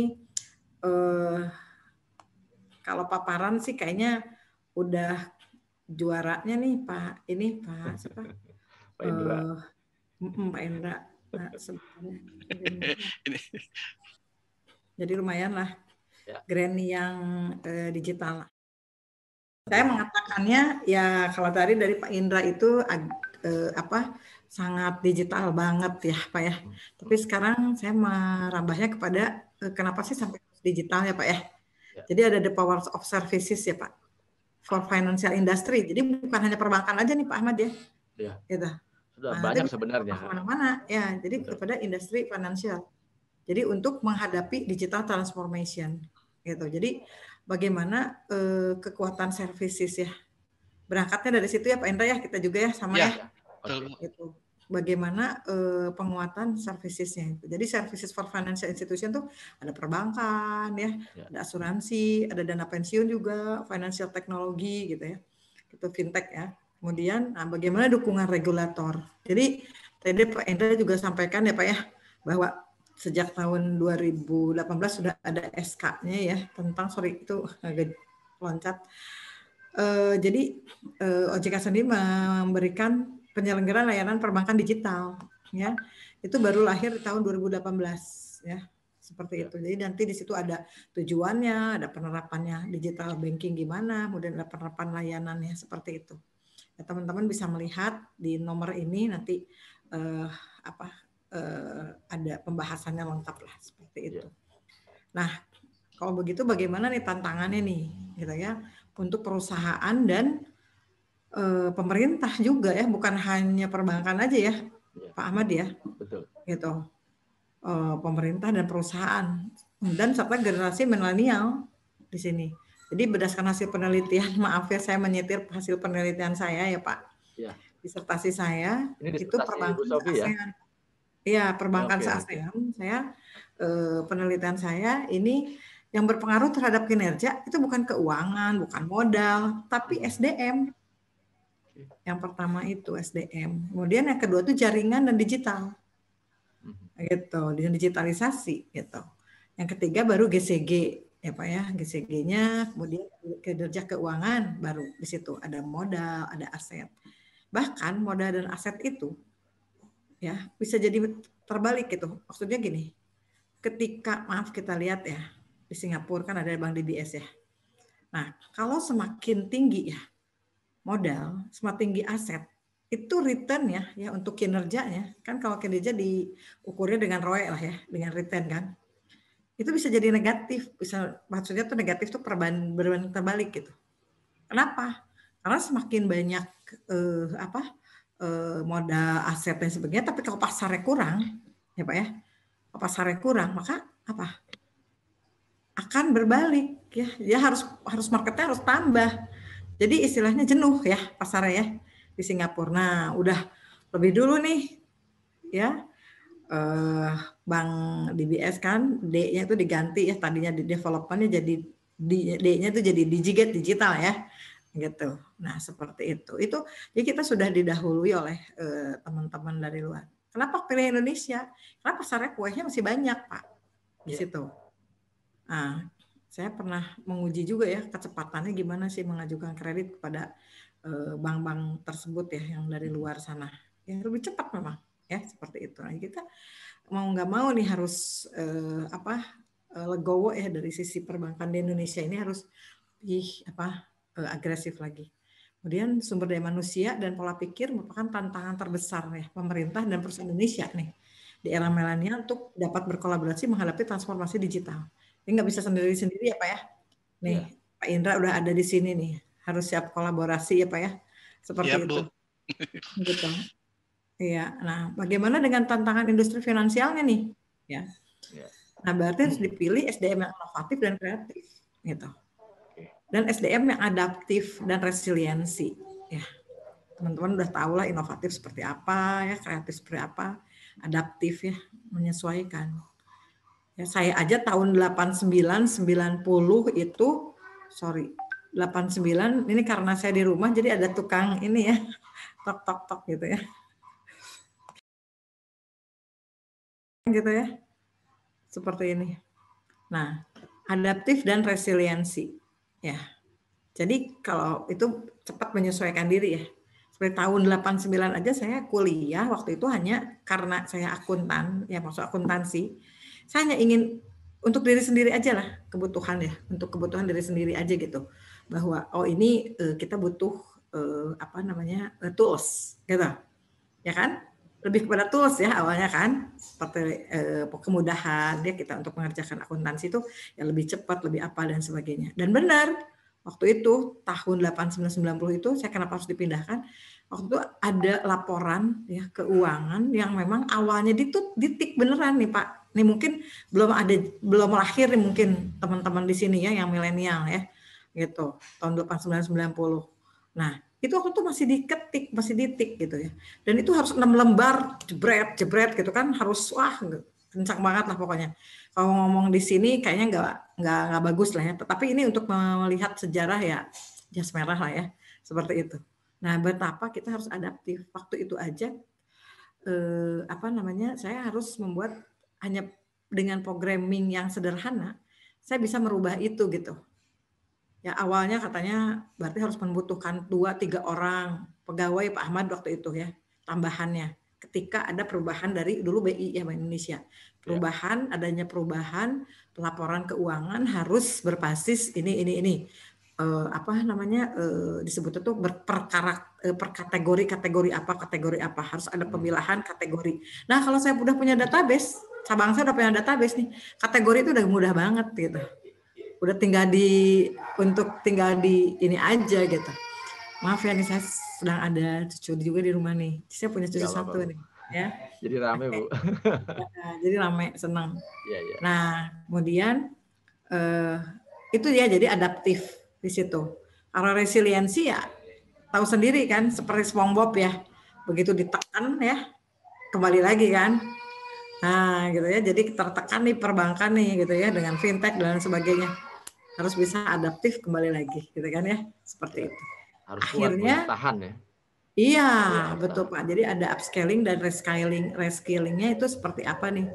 Kalau paparan sih kayaknya udah juaranya nih Pak. Ini Pak siapa?
Pak Indra.
Pak Indra. Jadi lumayan lah, Granny yang digital. Saya mengatakannya ya kalau tadi dari Pak Indra itu sangat digital banget ya Pak ya. Tapi sekarang saya merambahnya kepada kenapa sih sampai digital ya Pak ya. Jadi ada the power of services ya Pak for financial industry. Jadi bukan hanya perbankan aja nih Pak Ahmad ya.
Iya.
Gitu.
Sudah banyak sebenarnya.
Mana-mana ya. Jadi kepada industri financial. Jadi untuk menghadapi digital transformation gitu. Jadi bagaimana kekuatan services ya. Berangkatnya dari situ ya Pak Indra ya, kita juga ya sama ya. Gitu. Bagaimana penguatan servicesnya. Jadi services for financial institution tuh ada perbankan ya, ada asuransi, ada dana pensiun juga, financial technology gitu ya. Itu fintech ya. Kemudian bagaimana dukungan regulator. Jadi tadi Pak Endra juga sampaikan ya Pak ya, bahwa sejak tahun 2018 sudah ada SK-nya ya tentang, sorry itu agak loncat. Jadi OJK sendiri memberikan penyelenggaraan layanan perbankan digital, ya. Itu baru lahir di tahun 2018, ya. Seperti itu. Jadi nanti di situ ada tujuannya, ada penerapannya digital banking gimana, kemudian ada penerapan layanannya seperti itu. Ya, teman-teman bisa melihat di nomor ini nanti ada pembahasannya lengkap lah seperti itu. Nah, kalau begitu bagaimana nih tantangannya nih, gitu ya, untuk perusahaan dan pemerintah juga ya, bukan hanya perbankan aja ya, Pak Ahmad ya.
Betul.
Gitu. Pemerintah dan perusahaan dan serta generasi milenial di sini. Jadi berdasarkan hasil penelitian, maaf ya saya menyetir hasil penelitian saya ya Pak. Ya. Disertasi saya
ini
itu perbankan se-ASEAN. Iya, perbankan se-ASEAN. Saya penelitian saya ini yang berpengaruh terhadap kinerja itu bukan keuangan, bukan modal, tapi SDM. Yang pertama itu SDM. Kemudian yang kedua itu jaringan dan digital. Gitu, dengan digitalisasi gitu. Yang ketiga baru GCG ya Pak ya, GCG-nya, kemudian kinerja keuangan baru di situ ada modal, ada aset. Bahkan modal dan aset itu ya bisa jadi terbalik gitu. Maksudnya gini, ketika maaf kita lihat ya di Singapura kan ada Bank DBS ya. Nah, kalau semakin tinggi ya modal, semakin tinggi aset, itu return ya untuk kinerjanya kan, kalau kinerja diukurnya dengan ROE lah ya, dengan return kan, itu bisa jadi negatif, bisa maksudnya tuh negatif tuh berbanding terbalik gitu. Kenapa? Karena semakin banyak modal, aset dan sebagainya, tapi kalau pasarnya kurang ya Pak ya, kalau pasarnya kurang maka apa? Akan berbalik ya, dia harus marketnya harus tambah. Jadi istilahnya jenuh ya pasarnya ya di Singapura. Nah, udah lebih dulu nih ya Bank DBS kan D-nya itu diganti ya, tadinya di development-nya jadi D-nya itu jadi Digigate digital ya gitu. Nah, seperti itu. Itu jadi kita sudah didahului oleh teman-teman dari luar. Kenapa pilih Indonesia? Karena pasarnya kuenya masih banyak, Pak. Di situ. Nah, saya pernah menguji juga ya kecepatannya gimana sih mengajukan kredit kepada bank-bank tersebut ya yang dari luar sana. Yang lebih cepat memang ya seperti itu. Nah, kita mau nggak mau nih harus legowo ya dari sisi perbankan di Indonesia ini harus agresif lagi. Kemudian sumber daya manusia dan pola pikir merupakan tantangan terbesar ya pemerintah dan perusahaan Indonesia nih di era milenial untuk dapat berkolaborasi menghadapi transformasi digital. Ini nggak bisa sendiri-sendiri ya Pak ya. Nih Pak Indra udah ada di sini nih, harus siap kolaborasi ya Pak ya. Seperti itu. Gitu. Iya. Nah, bagaimana dengan tantangan industri finansialnya nih? Ya. Nah, berarti harus dipilih SDM yang inovatif dan kreatif, gitu. Dan SDM yang adaptif dan resiliensi. Ya, teman-teman udah tahu lah inovatif seperti apa, ya kreatif seperti apa, adaptif ya menyesuaikan. Ya, saya aja tahun 89-90 itu, 89 ini karena saya di rumah jadi ada tukang ini ya, tok gitu ya. Gitu ya. Seperti ini. Nah, adaptif dan resiliensi. Ya. Jadi kalau itu cepat menyesuaikan diri ya. Seperti tahun 89 aja saya kuliah waktu itu hanya karena saya akuntan, ya maksud akuntansi. Saya hanya ingin untuk diri sendiri aja lah kebutuhan ya, untuk kebutuhan diri sendiri aja gitu. Bahwa ini kita butuh tools gitu. Ya kan? Lebih kepada tools ya awalnya kan, seperti kemudahan dia kita untuk mengerjakan akuntansi itu yang lebih cepat, lebih apa dan sebagainya. Dan benar, waktu itu tahun 89-90 itu saya kenapa harus dipindahkan? Waktu itu ada laporan ya keuangan yang memang awalnya ditik beneran nih Pak. Nih mungkin belum lahir nih mungkin teman-teman di sini ya yang milenial ya. Gitu, tahun 89-90. Nah, itu waktu itu masih diketik, masih ditik gitu ya. Dan itu harus 6 lembar, jebret gitu kan, harus kencang banget lah pokoknya. Kalau ngomong di sini kayaknya nggak bagus lah ya. Tetapi ini untuk melihat sejarah ya jas merah lah ya, seperti itu. Nah, betapa kita harus adaptif. Waktu itu aja saya harus membuat hanya dengan programming yang sederhana, saya bisa merubah itu gitu. Ya awalnya katanya berarti harus membutuhkan 2-3 orang pegawai Pak Ahmad waktu itu ya, tambahannya. Ketika ada perubahan dari dulu BI ya Bank Indonesia. Adanya perubahan pelaporan keuangan harus berbasis ini. Disebut itu per kategori apa harus ada pemilahan kategori. Nah kalau saya udah punya database, cabang saya udah punya database nih, kategori itu udah mudah banget gitu, udah tinggal di ini aja gitu. Maaf ya nih saya sedang ada cucu juga di rumah nih, saya punya cucu satu nih ya.
Jadi rame Bu.
Jadi rame, senang.
Ya.
Nah kemudian itu ya jadi adaptif di situ. Kalau resiliensi ya tahu sendiri kan, seperti SpongeBob ya, begitu ditekan ya kembali lagi kan. Nah gitu ya, jadi tertekan nih perbankan nih gitu ya dengan fintech dan sebagainya, harus bisa adaptif kembali lagi gitu kan ya, seperti itu.
Harus
Akhirnya
kuat, tahan ya.
Iya betul Pak. Jadi ada upscaling dan reskillingnya itu seperti apa nih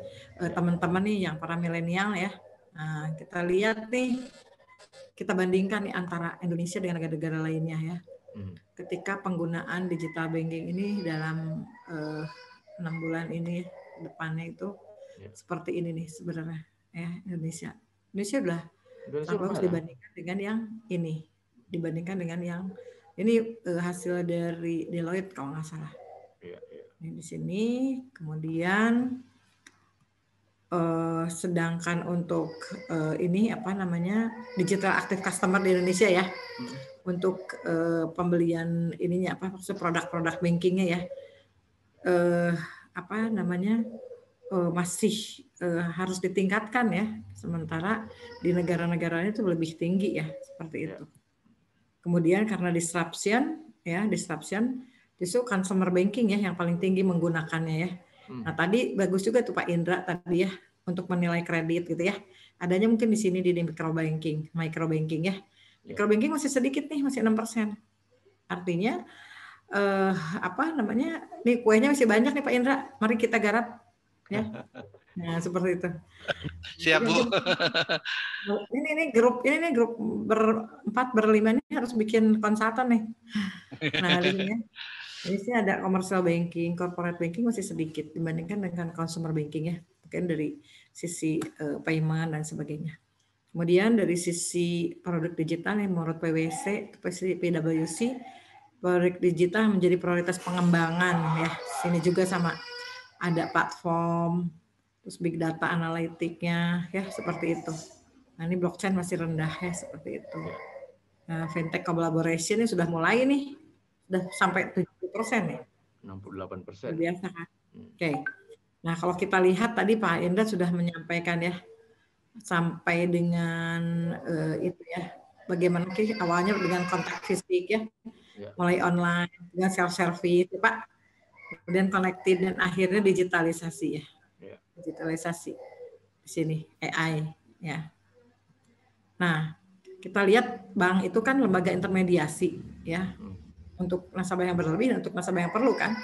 teman-teman nih yang para milenial ya. Nah kita lihat nih, kita bandingkan nih antara Indonesia dengan negara-negara lainnya ya. Ketika penggunaan digital banking ini dalam 6 bulan ini depannya itu seperti ini nih sebenarnya ya. Indonesia udah harus dibandingkan dengan yang ini, dibandingkan dengan yang ini hasil dari Deloitte kalau nggak salah. Ini di sini. Kemudian sedangkan untuk digital active customer di Indonesia ya, untuk pembelian ininya maksud produk-produk bankingnya ya, masih harus ditingkatkan ya, sementara di negara-negara itu lebih tinggi ya, seperti itu. Kemudian karena disruption justru consumer banking ya yang paling tinggi menggunakannya ya. Nah tadi bagus juga tuh Pak Indra tadi ya untuk menilai kredit gitu ya. Adanya mungkin di sini di micro banking ya. Micro banking masih sedikit nih, masih 6%. Artinya nih kuenya masih banyak nih Pak Indra. Mari kita garap ya. Nah seperti itu.
Siap Bu.
Ini grup berempat berlima ini harus bikin konsultan nih. Nah di sini ya. Di sini ada commercial banking, corporate banking masih sedikit dibandingkan dengan consumer banking ya. Mungkin dari sisi payment dan sebagainya. Kemudian dari sisi produk digital yang menurut PwC produk digital menjadi prioritas pengembangan ya. Sini juga sama ada platform, terus big data analitiknya ya seperti itu. Nah ini blockchain masih rendah ya seperti itu. Nah, fintech collaboration ini sudah mulai nih, sudah sampai 70% ya.
68%.
Biasa kan. Oke. Nah kalau kita lihat tadi Pak Indra sudah menyampaikan ya sampai dengan itu ya, bagaimana sih awalnya dengan kontak fisik ya, mulai online dengan self service ya, Pak, kemudian connected dan akhirnya digitalisasi ya. Digitalisasi di sini AI ya. Nah kita lihat bank itu kan lembaga intermediasi ya, untuk nasabah yang berlebih dan untuk nasabah yang perlu kan,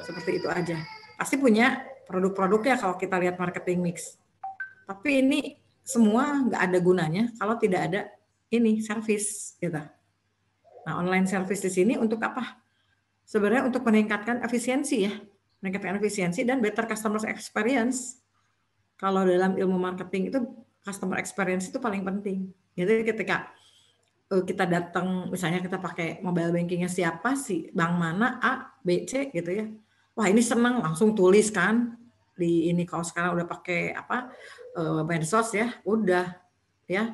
seperti itu aja. Pasti punya produk-produknya kalau kita lihat marketing mix. Tapi ini semua nggak ada gunanya kalau tidak ada ini service gitu. Nah online service di sini untuk apa? Sebenarnya untuk meningkatkan efisiensi ya, meningkatkan efisiensi dan better customer experience. Kalau dalam ilmu marketing itu customer experience itu paling penting. Jadi ketika kita datang, misalnya kita pakai mobile bankingnya siapa sih, bank mana A, B, C gitu ya. Wah ini senang langsung tulis kan di ini, kalau sekarang udah pakai medsos ya, udah ya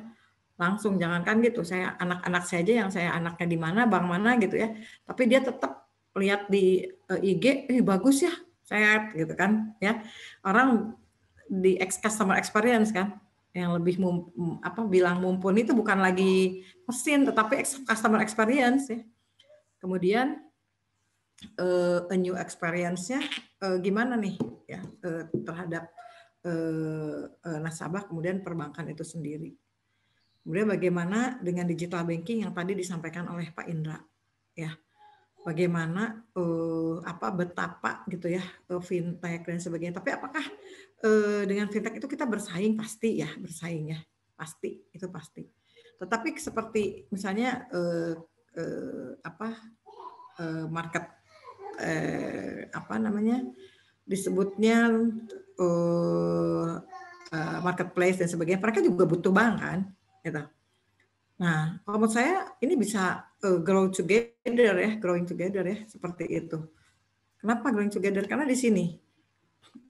langsung, jangankan gitu. Saya anak-anak saya aja yang saya anaknya di mana, bank mana gitu ya. Tapi dia tetap lihat di IG, bagus ya, saya gitu kan ya. Orang di customer experience kan, yang lebih bilang mumpuni itu bukan lagi mesin tetapi customer experience ya. Kemudian a new experience-nya gimana nih ya terhadap nasabah, kemudian perbankan itu sendiri. Kemudian bagaimana dengan digital banking yang tadi disampaikan oleh Pak Indra ya. bagaimana betapa gitu ya fintech dan sebagainya. Tapi apakah dengan fintech itu kita bersaing? Pasti ya, bersaing ya, pasti itu pasti. Tetapi seperti misalnya market disebutnya marketplace dan sebagainya, mereka juga butuh bank kan, gitu. Nah, kalau menurut saya ini bisa growing together ya, seperti itu. Kenapa growing together? Karena di sini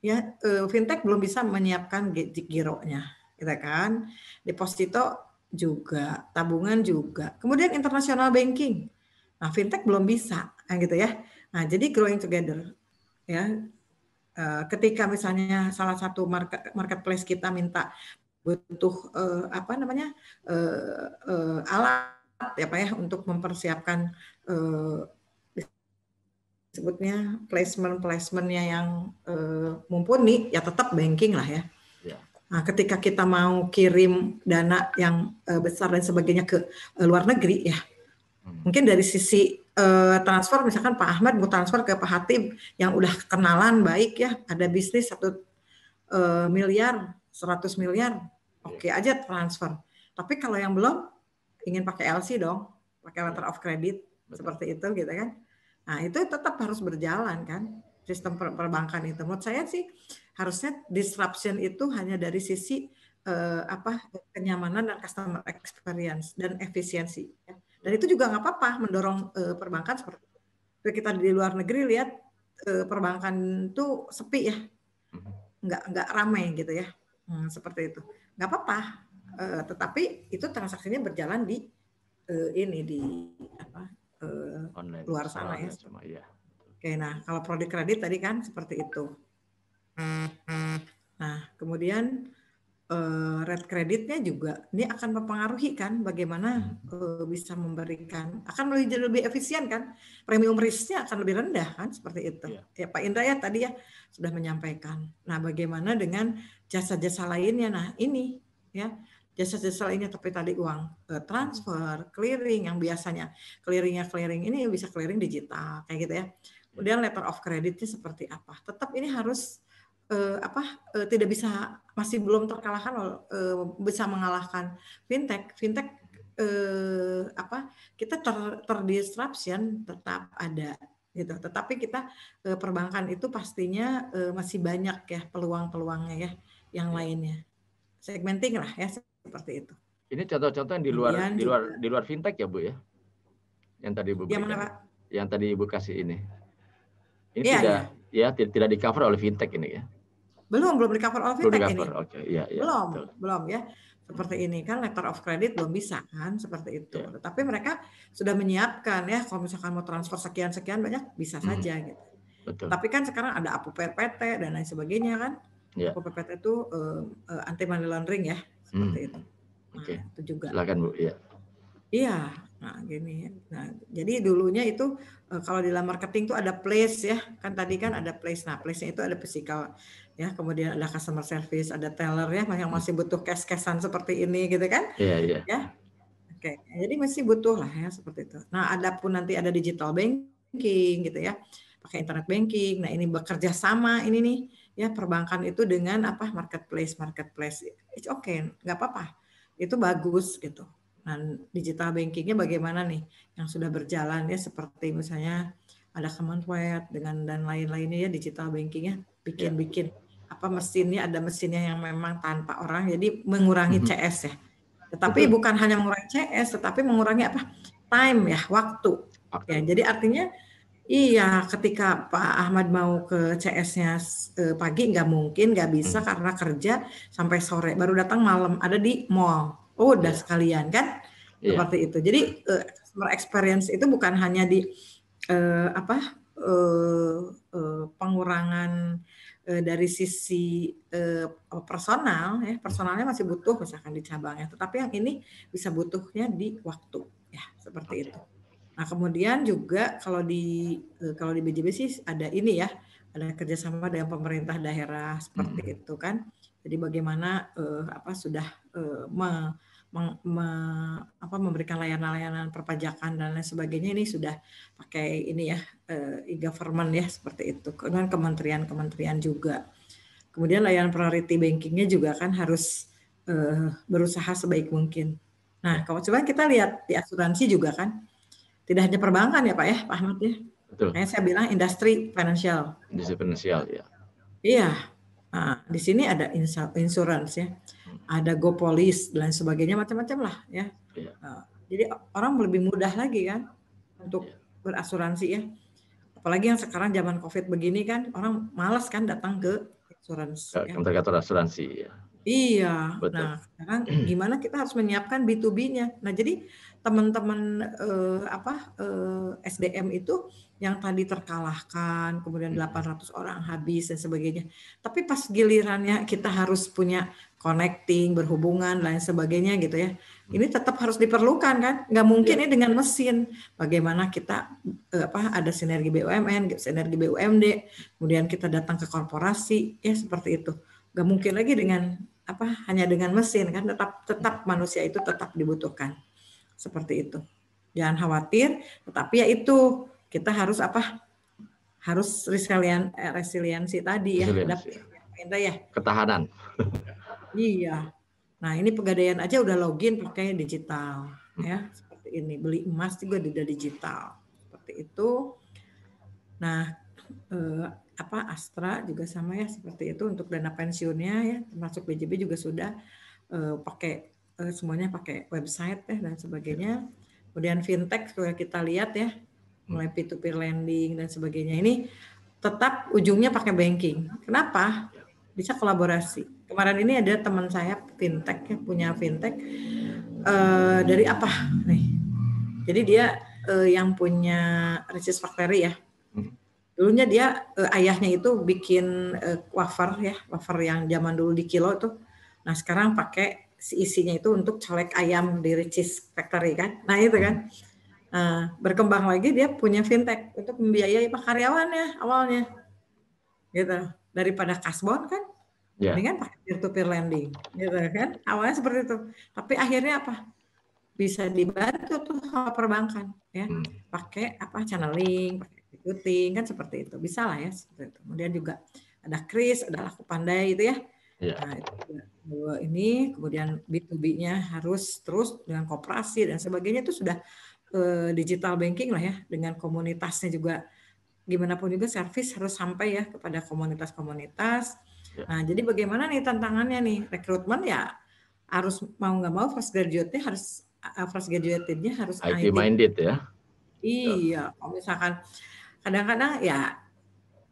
ya fintech belum bisa menyiapkan gironya, gitu kan? Deposito juga, tabungan juga. Kemudian international banking. Nah, fintech belum bisa, gitu ya. Nah, jadi growing together ya. Ketika misalnya salah satu marketplace kita minta butuh alat ya Pak ya untuk mempersiapkan disebutnya placementnya yang mumpuni, ya tetap banking lah ya. Nah, ketika kita mau kirim dana yang besar dan sebagainya ke luar negeri ya, mungkin dari sisi transfer, misalkan Pak Ahmad mau transfer ke Pak Hatip yang udah kenalan baik ya, ada bisnis 1 miliar, 100 miliar, oke aja transfer. Tapi kalau yang belum, ingin pakai LC dong, pakai letter of credit, seperti itu gitu kan. Nah itu tetap harus berjalan kan, sistem perbankan itu. Menurut saya sih harusnya disruption itu hanya dari sisi kenyamanan dan customer experience dan efisiensi. Ya. Dan itu juga nggak apa-apa mendorong perbankan seperti itu. Kita di luar negeri lihat perbankan itu sepi ya, nggak ramai gitu ya, seperti itu. Nggak apa-apa, tetapi itu transaksinya berjalan di online, luar sana ya. Oke, nah kalau produk kredit tadi kan seperti itu. Nah kemudian red kreditnya juga ini akan mempengaruhi kan bagaimana bisa memberikan, akan lebih efisien kan, premium risknya akan lebih rendah kan, seperti itu. Ya Pak Indra ya tadi ya sudah menyampaikan. Nah bagaimana dengan jasa-jasa lainnya? Nah ini ya jasa-jasa lainnya, tapi tadi uang transfer, clearing yang biasanya clearing ini bisa clearing digital kayak gitu ya. Kemudian letter of creditnya seperti apa? Tetap ini harus tidak bisa, masih belum terkalahkan, bisa mengalahkan fintech. Kita terdisruption tetap ada gitu. Tetapi kita perbankan itu pastinya masih banyak ya peluang-peluangnya ya yang lainnya. Segmenting lah ya seperti itu.
Ini contoh-contoh yang di luar fintech ya Bu ya? Yang tadi Ibu berikan. Mana, Pak? Yang tadi Ibu kasih ini. Ini tidak di cover oleh fintech ini ya.
Belum di cover oleh fintech ini.
Okay. Ya,
belum ya. Seperti ini kan letter of credit belum bisa kan seperti itu. Ya. Tetapi mereka sudah menyiapkan ya kalau misalkan mau transfer sekian banyak bisa saja gitu. Betul. Tapi kan sekarang ada APU PPT dan lain sebagainya kan. Ya. APU PPT itu anti money laundering ya seperti itu. Nah, itu juga.
Silakan Bu ya.
Iya, nah gini. Nah, jadi dulunya itu kalau di dalam marketing itu ada place ya, kan tadi kan ada place. Nah, place-nya itu ada physical ya, kemudian ada customer service, ada teller ya, yang masih butuh cash-cashan seperti ini gitu kan?
Iya.
Ya. Oke, jadi masih butuh lah ya seperti itu. Nah, adapun nanti ada digital banking gitu ya, pakai internet banking. Nah, ini bekerja sama ini nih ya perbankan itu dengan marketplace. It's okay, nggak apa-apa. Itu bagus gitu. Nah, digital bankingnya bagaimana nih yang sudah berjalan ya, seperti misalnya ada Kemenwet dengan dan lain-lainnya ya, digital bankingnya bikin mesinnya, ada mesinnya yang memang tanpa orang, jadi mengurangi CS ya. Tetapi bukan hanya mengurangi CS, tetapi mengurangi time ya, waktu. Ya, jadi artinya ketika Pak Ahmad mau ke CS-nya pagi nggak bisa karena kerja sampai sore, baru datang malam, ada di mall. Udah sekalian kan seperti itu. Jadi customer experience itu bukan hanya di pengurangan dari sisi personal ya, personalnya masih butuh misalkan di cabangnya, tetapi yang ini bisa butuhnya di waktu ya seperti itu. Nah kemudian juga kalau di BJB sih ada ini ya, ada kerjasama dengan pemerintah daerah seperti itu kan. Jadi bagaimana sudah memberikan layanan-layanan perpajakan dan lain sebagainya ini sudah pakai ini ya e-government ya seperti itu dengan kementerian-kementerian juga. Kemudian layanan priority bankingnya juga kan harus berusaha sebaik mungkin. Nah, kalau coba kita lihat di asuransi juga kan tidak hanya perbankan ya Pak ya, Pak Ahmad ya.
Betul.
Kayak saya bilang industri financial.
Industri finansial ya.
Iya. Nah, di sini ada insurance ya. Ada GoPolis dan sebagainya macam-macam lah ya.
Iya.
Nah, jadi orang lebih mudah lagi kan untuk berasuransi ya. Apalagi yang sekarang zaman COVID begini kan orang malas kan datang ke insurance. Ya.
Kantor asuransi ya.
Iya.
Betul.
Nah, sekarang gimana kita harus menyiapkan B2B-nya. Nah, jadi teman-teman SDM itu yang tadi terkalahkan, kemudian 800 orang habis dan sebagainya. Tapi pas gilirannya kita harus punya connecting, berhubungan, lain sebagainya gitu ya. Ini tetap harus diperlukan kan? Nggak mungkin ini dengan mesin. Bagaimana kita ada sinergi BUMN, sinergi BUMD, kemudian kita datang ke korporasi, ya seperti itu. Nggak mungkin lagi dengan hanya dengan mesin kan? Tetap manusia itu tetap dibutuhkan. Seperti itu. Jangan khawatir, tetapi ya itu kita harus harus resiliensi tadi ya, ya.
Ketahanan.
Iya. Nah, ini Pegadaian aja udah login pakai digital ya, seperti ini. Beli emas juga udah digital. Seperti itu. Nah, Astra juga sama ya seperti itu untuk dana pensiunnya ya, termasuk BJB juga sudah pakai semuanya pakai website ya dan sebagainya. Kemudian fintech kalau kita lihat ya, mulai peer-to-peer lending dan sebagainya ini tetap ujungnya pakai banking. Kenapa? Bisa kolaborasi. Kemarin ini ada teman saya fintech ya, punya fintech dari apa nih? Jadi dia yang punya Ricis Factory ya. Dulunya dia ayahnya itu bikin wafer ya, wafer yang zaman dulu di kilo itu. Nah sekarang pakai isinya itu untuk colek ayam di Ricis Factory kan. Nah itu kan. Berkembang lagi dia punya fintech untuk membiayai karyawannya awalnya. Gitu. Daripada kasbon kan. Ini kan pakai peer-to-peer lending. Gitu kan. Awalnya seperti itu. Tapi akhirnya apa? Bisa dibantu tuh sama perbankan ya. Pakai channeling, pakai recruiting kan seperti itu. Bisa lah ya seperti itu. Kemudian juga ada Kris, ada Laku Pandai itu ya. Nah, itu ini kemudian B2B-nya harus terus dengan koperasi dan sebagainya itu sudah digital banking lah ya, dengan komunitasnya juga gimana pun juga service harus sampai ya kepada komunitas-komunitas. Nah, jadi bagaimana nih tantangannya nih? Rekrutmen ya harus mau nggak mau fresh graduate-nya harus
IT minded ya.
Iya, kalau misalkan kadang-kadang ya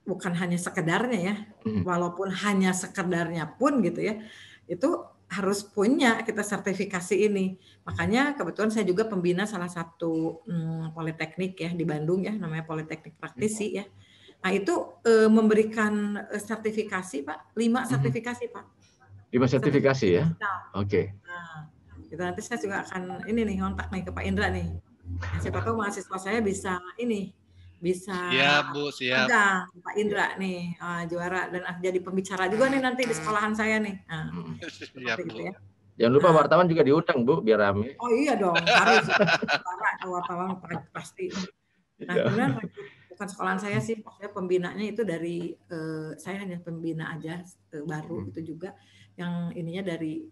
bukan hanya sekedarnya ya, walaupun hanya sekedarnya pun gitu ya, itu harus punya kita sertifikasi ini. Makanya kebetulan saya juga pembina salah satu politeknik ya di Bandung ya, namanya Politeknik Praktisi ya. Nah itu memberikan sertifikasi Pak, 5 sertifikasi Pak.
5 sertifikasi ya? Oke.
Nah, itu nanti saya juga akan ini nih ngontak nih ke Pak Indra nih. Nah, siapa tahu mahasiswa saya bisa ini. Bisa
siap Bu, siap.
Pak Indra nih juara dan jadi pembicara juga nih nanti di sekolahan saya nih. Nah,
siap Bu.
gitu ya.
Jangan lupa wartawan juga diundang Bu biar rame.
Oh iya dong, harus wartawan pasti. Nah kemudian bukan sekolahan saya sih, maksudnya pembinanya itu dari saya hanya pembina aja baru itu juga yang ininya dari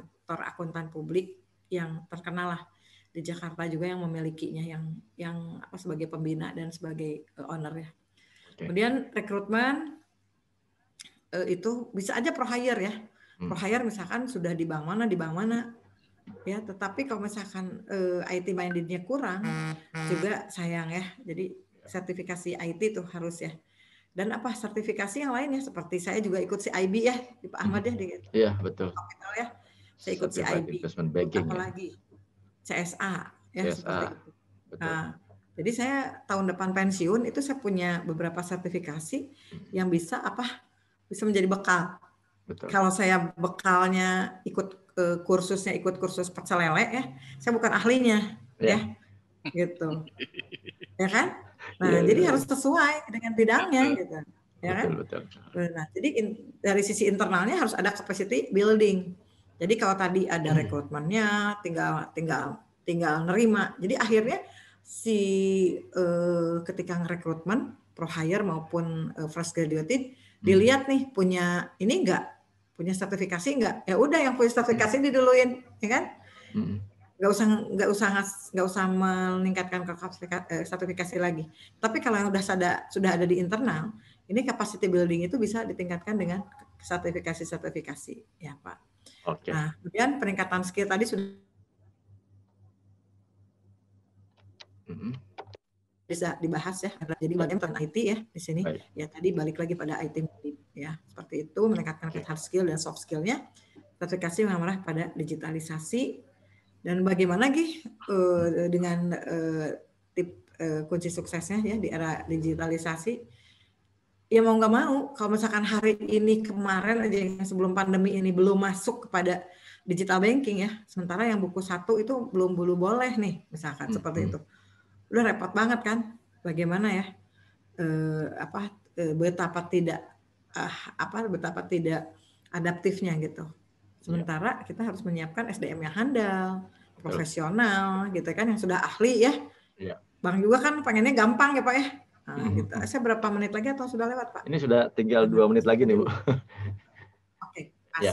kantor akuntan publik yang terkenal lah di Jakarta juga yang memilikinya yang sebagai pembina dan sebagai owner ya. Kemudian rekrutmen itu bisa aja pro hire ya. Pro hire misalkan sudah di bank mana ya, tetapi kalau misalkan IT mindednya kurang juga sayang ya. Jadi sertifikasi IT itu harus ya. Dan sertifikasi yang lainnya seperti saya juga ikut CIB ya di Pak Ahmad ya.
Iya betul.
Kapital ya. Saya ikut CIB. Apalagi CSA ya seperti itu. Nah, jadi saya tahun depan pensiun itu saya punya beberapa sertifikasi yang bisa menjadi bekal. Betul. Kalau saya bekalnya ikut kursus pecel lele ya, saya bukan ahlinya ya. Gitu. Ya kan? Nah, jadi harus sesuai dengan bidangnya gitu. Ya kan?
Betul.
Nah, jadi dari sisi internalnya harus ada capacity building. Jadi kalau tadi ada rekrutmennya, tinggal nerima. Jadi akhirnya ketika ngerekrutmen pro hire maupun fresh graduate dilihat nih punya ini enggak, punya sertifikasi enggak? Ya udah yang punya sertifikasi diduluin, ya kan? Nggak usah meningkatkan ke sertifikasi lagi. Tapi kalau yang sudah ada di internal, ini capacity building itu bisa ditingkatkan dengan sertifikasi ya Pak.
Oke.
Nah, kemudian peningkatan skill tadi sudah bisa dibahas ya. Jadi bagian tentang IT ya di sini.
Baik.
Ya tadi balik lagi pada IT ya. Seperti itu meningkatkan hard skill dan soft skillnya. Sertifikasi mengarah pada digitalisasi. Dan bagaimana dengan kunci suksesnya ya di era digitalisasi? Ya mau nggak mau, kalau misalkan hari ini kemarin aja yang sebelum pandemi ini belum masuk kepada digital banking ya, sementara yang buku 1 itu belum boleh nih, misalkan seperti itu. Udah repot banget kan? Bagaimana ya? Betapa tidak adaptifnya gitu. Sementara kita harus menyiapkan SDM yang handal, profesional, gitu kan, yang sudah ahli ya. Bang juga kan pengennya gampang ya Pak ya. Nah, gitu. Saya berapa menit lagi atau sudah lewat Pak?
Ini sudah tinggal 2 menit lagi nih Bu.
Oke, pas.
Ya.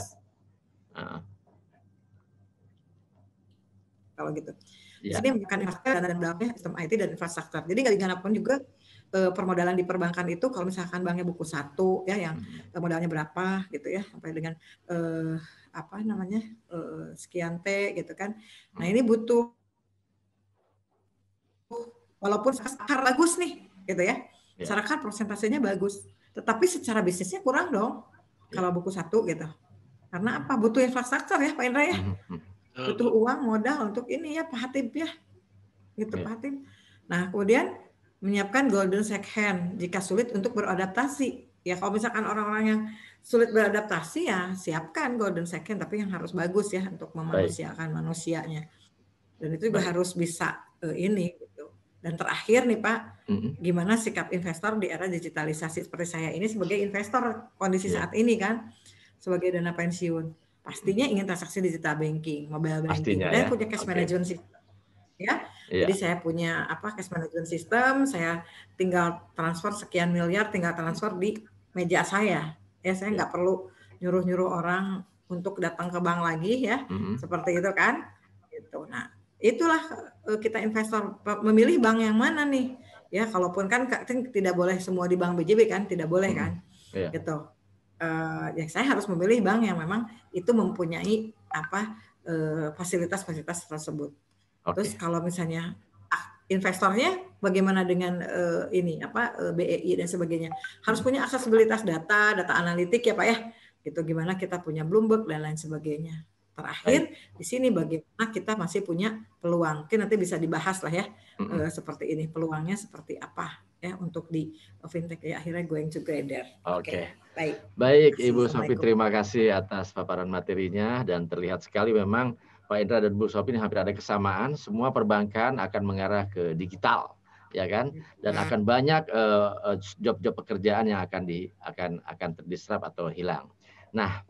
Kalau gitu. Di sini bukan infrastruktur dan dalamnya sistem IT dan infrastruktur. Jadi nggak dimanapun juga permodalan di perbankan itu kalau misalkan banknya buku 1 ya yang modalnya berapa gitu ya sampai dengan sekian T gitu kan. Nah, ini butuh walaupun akar bagus nih gitu ya. Masyarakat persentasenya bagus, tetapi secara bisnisnya kurang dong kalau buku 1 gitu. Karena apa? Butuh infrastruktur ya Pak Indra ya. Butuh uang modal untuk ini ya Pak Hatip ya. Gitu Pak Hatip. Nah, kemudian menyiapkan golden second hand jika sulit untuk beradaptasi. Ya kalau misalkan orang-orang yang sulit beradaptasi ya siapkan golden second tapi yang harus bagus ya untuk memanusiakan manusianya. Dan itu juga harus bisa ini gitu. Dan terakhir nih Pak, gimana sikap investor di era digitalisasi seperti saya ini sebagai investor kondisi saat ini kan, sebagai dana pensiun. Pastinya ingin transaksi digital banking, mobile banking, dan punya cash management system. Ya, jadi saya punya cash management system, saya tinggal transfer sekian miliar, tinggal transfer di meja saya. Ya, saya nggak perlu nyuruh-nyuruh orang untuk datang ke bank lagi ya, seperti itu kan. Gitu. Nah, itulah kita investor memilih bank yang mana nih ya, kalaupun kan tidak boleh semua di bank BJB kan, tidak boleh kan gitu ya, saya harus memilih bank yang memang itu mempunyai fasilitas-fasilitas tersebut. Terus kalau misalnya investornya bagaimana dengan BEI dan sebagainya, harus punya aksesibilitas data analitik ya Pak ya, gitu, gimana kita punya Bloomberg dan lain sebagainya. Terakhir di sini bagaimana kita masih punya peluang. Mungkin nanti bisa dibahas lah ya seperti ini, peluangnya seperti apa ya untuk di fintech ya, akhirnya going together.
Oke.
Baik
Ibu Sofi, terima kasih atas paparan materinya dan terlihat sekali memang Pak Indra dan Bu Sofi ini hampir ada kesamaan. Semua perbankan akan mengarah ke digital, ya kan? Dan akan banyak job-job pekerjaan yang akan terdisrupt atau hilang. Nah,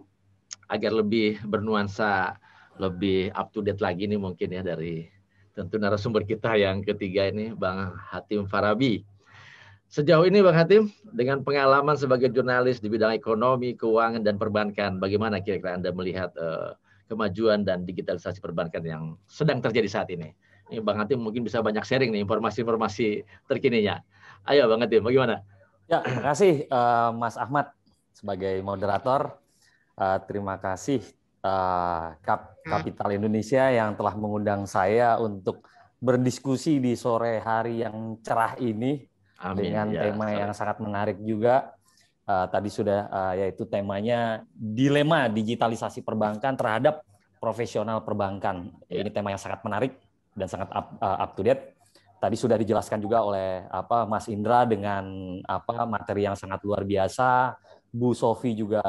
agar lebih bernuansa, lebih up to date lagi nih mungkin ya dari tentu narasumber kita yang ketiga ini, Bang Hatim Farabi. Sejauh ini Bang Hatim, dengan pengalaman sebagai jurnalis di bidang ekonomi, keuangan, dan perbankan, bagaimana kira-kira Anda melihat kemajuan dan digitalisasi perbankan yang sedang terjadi saat ini? Ini Bang Hatim mungkin bisa banyak sharing nih informasi-informasi terkininya. Ayo Bang Hatim, bagaimana?
Ya, terima kasih Mas Ahmad sebagai moderator. Terima kasih Kapital Indonesia yang telah mengundang saya untuk berdiskusi di sore hari yang cerah ini. Amin. Dengan tema yang sangat menarik juga. Tadi sudah yaitu temanya dilema digitalisasi perbankan terhadap profesional perbankan. Ini tema yang sangat menarik dan sangat up to date. Tadi sudah dijelaskan juga oleh Mas Indra dengan materi yang sangat luar biasa. Bu Sofi juga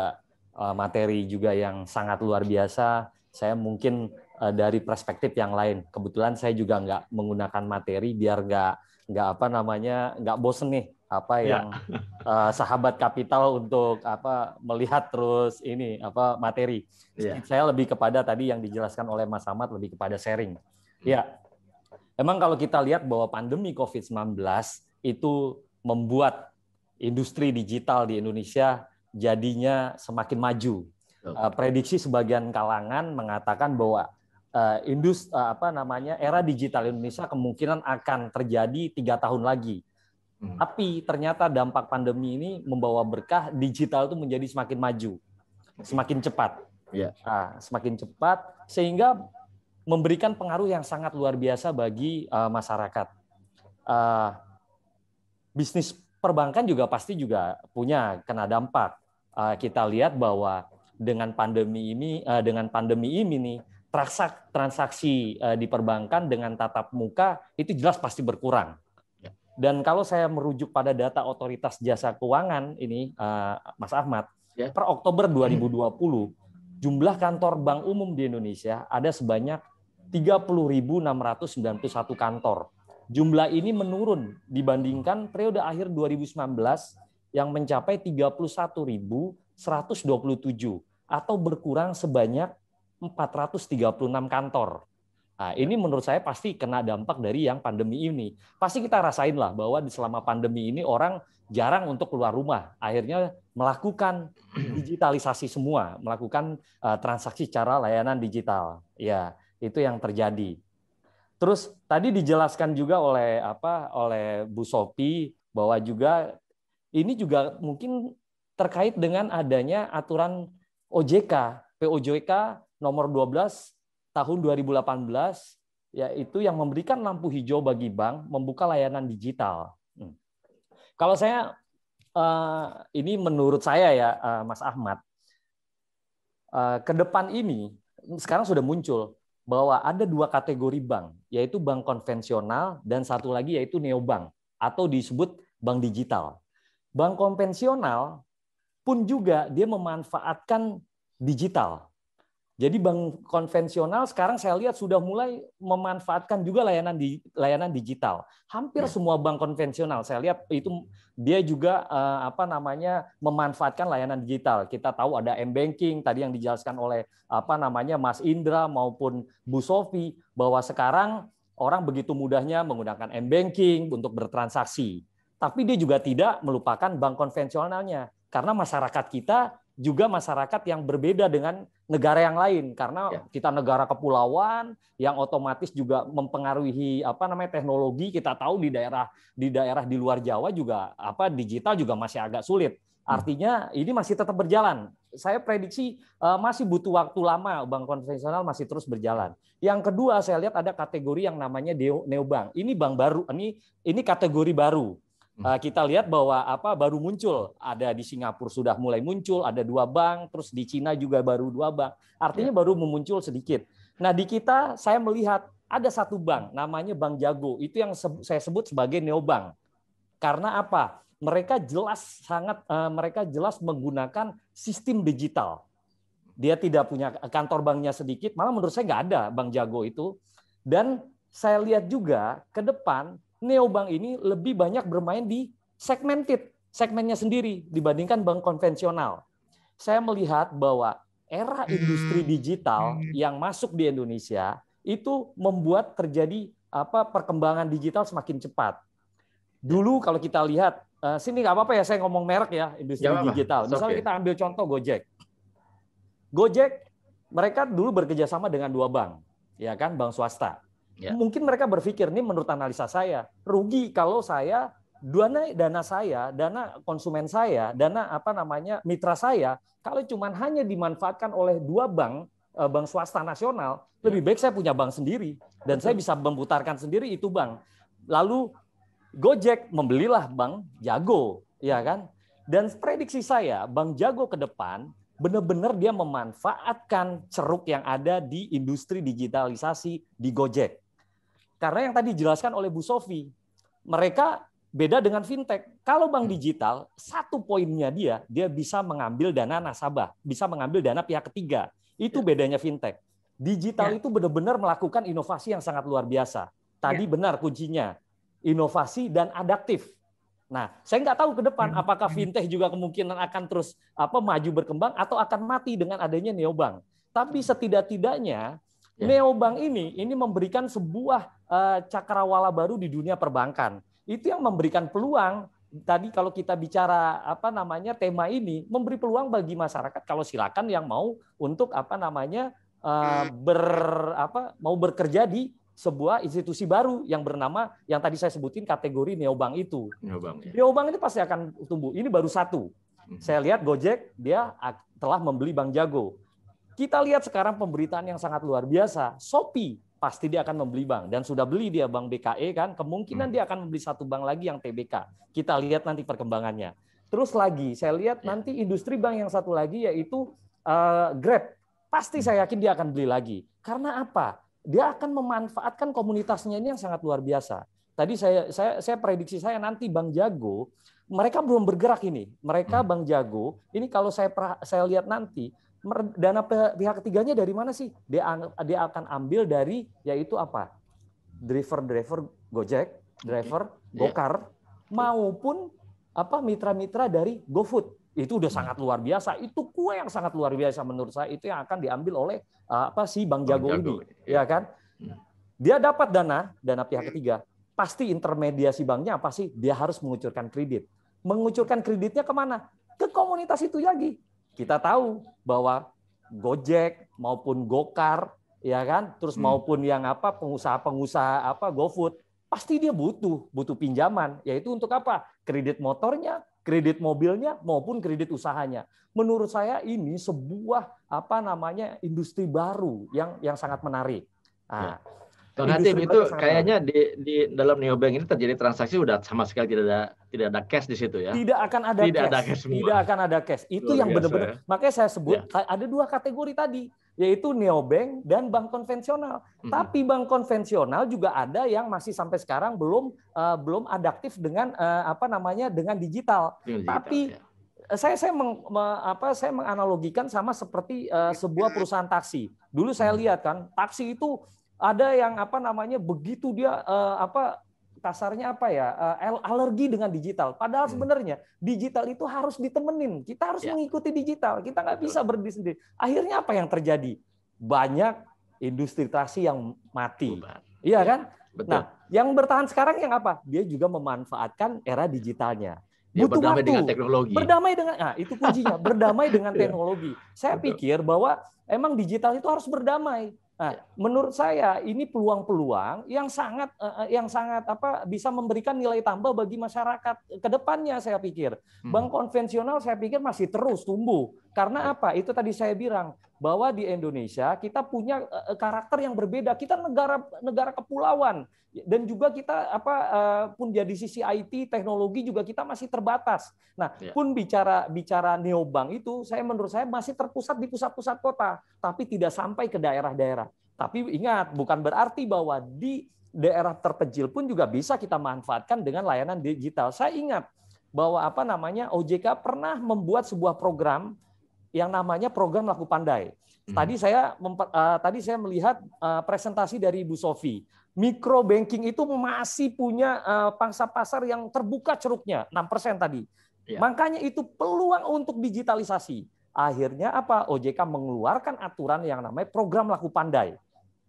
materi juga yang sangat luar biasa. Saya mungkin dari perspektif yang lain. Kebetulan saya juga nggak menggunakan materi biar nggak nggak bosen nih yang sahabat kapital untuk melihat terus ini materi. Saya lebih kepada tadi yang dijelaskan oleh Mas Ahmad, lebih kepada sharing. Ya, emang kalau kita lihat bahwa pandemi COVID-19 itu membuat industri digital di Indonesia jadinya semakin maju. Prediksi sebagian kalangan mengatakan bahwa era digital Indonesia kemungkinan akan terjadi 3 tahun lagi. Tapi ternyata dampak pandemi ini membawa berkah, digital itu menjadi semakin maju, semakin cepat. Semakin cepat sehingga memberikan pengaruh yang sangat luar biasa bagi masyarakat. Bisnis perbankan juga pasti juga kena dampak. Kita lihat bahwa dengan pandemi ini nih, transaksi di perbankan dengan tatap muka itu jelas pasti berkurang. Dan kalau saya merujuk pada data Otoritas Jasa Keuangan ini, Mas Ahmad, per Oktober 2020, jumlah kantor bank umum di Indonesia ada sebanyak 30.691 kantor. Jumlah ini menurun dibandingkan periode akhir 2019 yang mencapai 31.127 atau berkurang sebanyak 436 kantor. Nah, ini menurut saya pasti kena dampak dari yang pandemi ini. Pasti kita rasain lah bahwa selama pandemi ini orang jarang untuk keluar rumah. Akhirnya melakukan digitalisasi semua, melakukan transaksi secara layanan digital. Ya, itu yang terjadi. Terus tadi dijelaskan juga oleh Bu Sophie bahwa juga ini juga mungkin terkait dengan adanya aturan OJK, POJK nomor 12 tahun 2018, yaitu yang memberikan lampu hijau bagi bank membuka layanan digital. Kalau saya, ini menurut saya ya, Mas Ahmad, ke depan ini sekarang sudah muncul bahwa ada 2 kategori bank, yaitu bank konvensional dan satu lagi yaitu neobank atau disebut bank digital. Bank konvensional pun juga dia memanfaatkan digital. Jadi bank konvensional sekarang saya lihat sudah mulai memanfaatkan juga layanan digital. Hampir semua bank konvensional saya lihat itu dia juga memanfaatkan layanan digital. Kita tahu ada M-Banking tadi yang dijelaskan oleh Mas Indra maupun Bu Sophie bahwa sekarang orang begitu mudahnya menggunakan M-Banking untuk bertransaksi. Tapi dia juga tidak melupakan bank konvensionalnya karena masyarakat kita juga masyarakat yang berbeda dengan negara yang lain karena kita negara kepulauan yang otomatis juga mempengaruhi teknologi. Kita tahu di daerah di luar Jawa juga digital juga masih agak sulit. Artinya ini masih tetap berjalan. Saya prediksi masih butuh waktu lama bank konvensional masih terus berjalan. Yang kedua saya lihat ada kategori yang namanya neobank. Ini bank baru, ini kategori baru. Kita lihat bahwa baru muncul, ada di Singapura sudah mulai muncul, ada 2 bank, terus di Cina juga baru 2 bank. Artinya baru memuncul sedikit. Nah di kita saya melihat ada 1 bank, namanya Bank Jago. Itu yang saya sebut sebagai neobank. Karena apa? Mereka jelas menggunakan sistem digital. Dia tidak punya kantor banknya sedikit, malah menurut saya nggak ada Bank Jago itu. Dan saya lihat juga ke depan neobank ini lebih banyak bermain di segmennya sendiri dibandingkan bank konvensional. Saya melihat bahwa era industri digital yang masuk di Indonesia itu membuat terjadi perkembangan digital semakin cepat. Dulu kalau kita lihat, sini nggak apa-apa ya saya ngomong merek ya, industri digital. Misalnya kita ambil contoh Gojek. Gojek, mereka dulu bekerja sama dengan 2 bank, ya kan, bank swasta. Mungkin mereka berpikir, ini menurut analisa saya, rugi kalau saya dana konsumen saya, mitra saya, kalau cuma hanya dimanfaatkan oleh 2 bank swasta nasional, lebih baik saya punya bank sendiri dan saya bisa memutarkan sendiri itu bank. Lalu Gojek membelilah Bank Jago, ya kan? Dan prediksi saya, Bank Jago ke depan benar-benar dia memanfaatkan ceruk yang ada di industri digitalisasi di Gojek. Karena yang tadi dijelaskan oleh Bu Sophie, mereka beda dengan fintech. Kalau bank digital, 1 poinnya dia bisa mengambil dana nasabah, bisa mengambil dana pihak ketiga. Itu bedanya fintech. Digital itu benar-benar melakukan inovasi yang sangat luar biasa. Tadi benar kuncinya. inovasi dan adaptif. Nah, saya nggak tahu ke depan apakah fintech juga kemungkinan akan terus maju berkembang atau akan mati dengan adanya neobank. Tapi setidak-tidaknya neobank ini memberikan sebuah cakrawala baru di dunia perbankan. Itu yang memberikan peluang. Tadi kalau kita bicara tema ini memberi peluang bagi masyarakat kalau silakan yang mau untuk mau bekerja di sebuah institusi baru yang bernama yang tadi saya sebutin kategori neobank itu. Neobank itu pasti akan tumbuh. Ini baru satu. Saya lihat Gojek dia telah membeli Bank Jago. Kita lihat sekarang pemberitaan yang sangat luar biasa. Shopee pasti dia akan membeli bank dan sudah beli dia Bank BKE kan. Kemungkinan dia akan membeli satu bank lagi yang TBK. Kita lihat nanti perkembangannya. Terus lagi saya lihat nanti industri bank yang satu lagi yaitu Grab. Pasti saya yakin dia akan beli lagi. Karena apa? Dia akan memanfaatkan komunitasnya ini yang sangat luar biasa. Tadi saya prediksi saya nanti Bank Jago, mereka belum bergerak ini. Mereka Bank Jago, ini kalau saya lihat nanti, dana pihak ketiganya dari mana sih? Dia akan ambil dari yaitu apa? Driver Gojek, driver Gokar, maupun mitra-mitra dari GoFood. Itu udah sangat luar biasa. Itu kue yang sangat luar biasa menurut saya. Itu yang akan diambil oleh si Bank Jago ini, ya kan? Dia dapat dana pihak ketiga. Pasti intermediasi banknya apa sih? Dia harus mengucurkan kredit. Mengucurkan kreditnya kemana? Ke komunitas itu lagi. Kita tahu bahwa Gojek maupun Gokar, ya kan? Terus maupun yang pengusaha-pengusaha GoFood, pasti dia butuh pinjaman. Yaitu untuk apa? Kredit motornya, kredit mobilnya maupun kredit usahanya. Menurut saya ini sebuah industri baru yang sangat menarik. Nah,
Bang Hatim, itu kayaknya di dalam neobank ini terjadi transaksi udah sama sekali tidak ada cash di situ ya.
Tidak akan ada cash. Tidak akan ada cash. Itu yang benar-benar. Makanya saya sebut ada dua kategori tadi, yaitu neobank dan bank konvensional. Tapi bank konvensional juga ada yang masih sampai sekarang belum adaptif dengan dengan digital. Tapi saya menganalogikan sama seperti sebuah perusahaan taksi. Dulu saya lihat kan, taksi itu ada yang begitu dia kasarnya alergi dengan digital. Padahal sebenarnya digital itu harus ditemenin. Kita harus mengikuti digital. Kita nggak bisa berdiri sendiri. Akhirnya apa yang terjadi? Banyak industri taksi yang mati. Iya kan?
Betul.
Nah, yang bertahan sekarang yang apa? Dia juga memanfaatkan era digitalnya.
Dia
Butuh
berdamai
waktu.
dengan teknologi.
Berdamai dengan, itu kuncinya. Berdamai dengan teknologi. Saya pikir bahwa emang digital itu harus berdamai. Nah, menurut saya ini peluang-peluang yang sangat bisa memberikan nilai tambah bagi masyarakat ke depannya. Saya pikir bank konvensional saya pikir masih terus tumbuh karena apa? Itu tadi saya bilang bahwa di Indonesia kita punya karakter yang berbeda. Kita negara kepulauan dan juga kita pun jadi sisi IT teknologi juga kita masih terbatas. Nah, pun bicara neobank itu menurut saya masih terpusat di pusat-pusat kota, tapi tidak sampai ke daerah-daerah. Tapi ingat, bukan berarti bahwa di daerah terpencil pun juga bisa kita manfaatkan dengan layanan digital. Saya ingat bahwa OJK pernah membuat sebuah program yang namanya program Laku Pandai. Tadi saya melihat presentasi dari Ibu Sofi. Micro banking itu masih punya pangsa pasar yang terbuka ceruknya, 6% tadi. Makanya itu peluang untuk digitalisasi. Akhirnya apa? OJK mengeluarkan aturan yang namanya program Laku Pandai.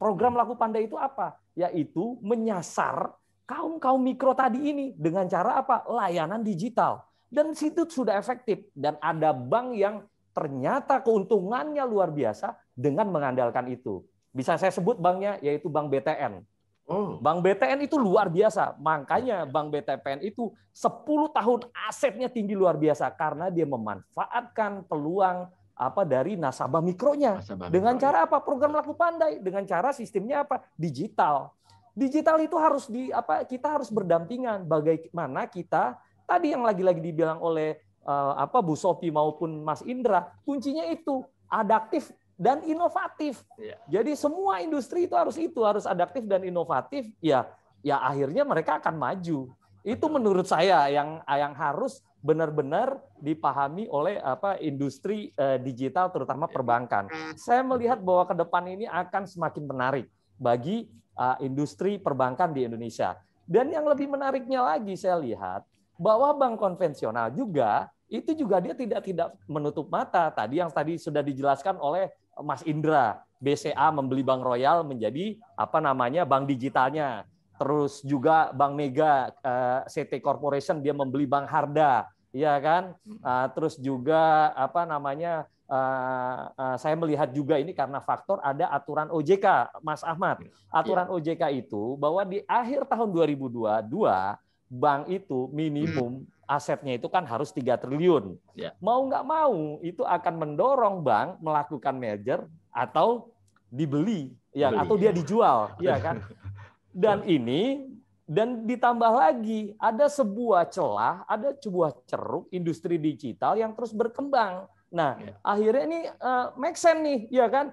Program Laku Pandai itu apa? Yaitu menyasar kaum mikro tadi ini dengan cara apa? Layanan digital. Dan situ sudah efektif. Dan ada bank yang ternyata keuntungannya luar biasa dengan mengandalkan itu. Bisa saya sebut banknya, yaitu Bank BTN. Bank BTN itu luar biasa. Makanya Bank BTN itu 10 tahun asetnya tinggi luar biasa karena dia memanfaatkan peluang dari nasabah mikronya. Dengan cara apa? Program Laku Pandai. Dengan cara sistemnya apa? Digital. Digital itu harus kita harus berdampingan. Bagaimana kita tadi yang lagi-lagi dibilang oleh Bu Sophie maupun Mas Indra, kuncinya itu adaptif dan inovatif. Jadi semua industri itu harus adaptif dan inovatif. Ya akhirnya mereka akan maju. Itu menurut saya yang harus benar-benar dipahami oleh industri digital terutama perbankan. Saya melihat bahwa ke depan ini akan semakin menarik bagi industri perbankan di Indonesia. Dan yang lebih menariknya lagi saya lihat bahwa bank konvensional juga itu juga dia tidak menutup mata. Tadi sudah dijelaskan oleh Mas Indra, BCA membeli Bank Royal menjadi bank digitalnya. Terus juga Bank Mega, CT Corporation dia membeli Bank Harda, ya kan? Terus juga saya melihat juga ini karena faktor ada aturan OJK, Mas Ahmad. Aturan OJK itu bahwa di akhir tahun 2022 bank itu minimum asetnya itu kan harus 3 triliun. Mau nggak mau itu akan mendorong bank melakukan merger atau dibeli, ya, atau dia dijual, ya kan? Dan ditambah lagi ada sebuah celah, ada sebuah ceruk industri digital yang terus berkembang. Nah, akhirnya ini make sense nih, ya kan?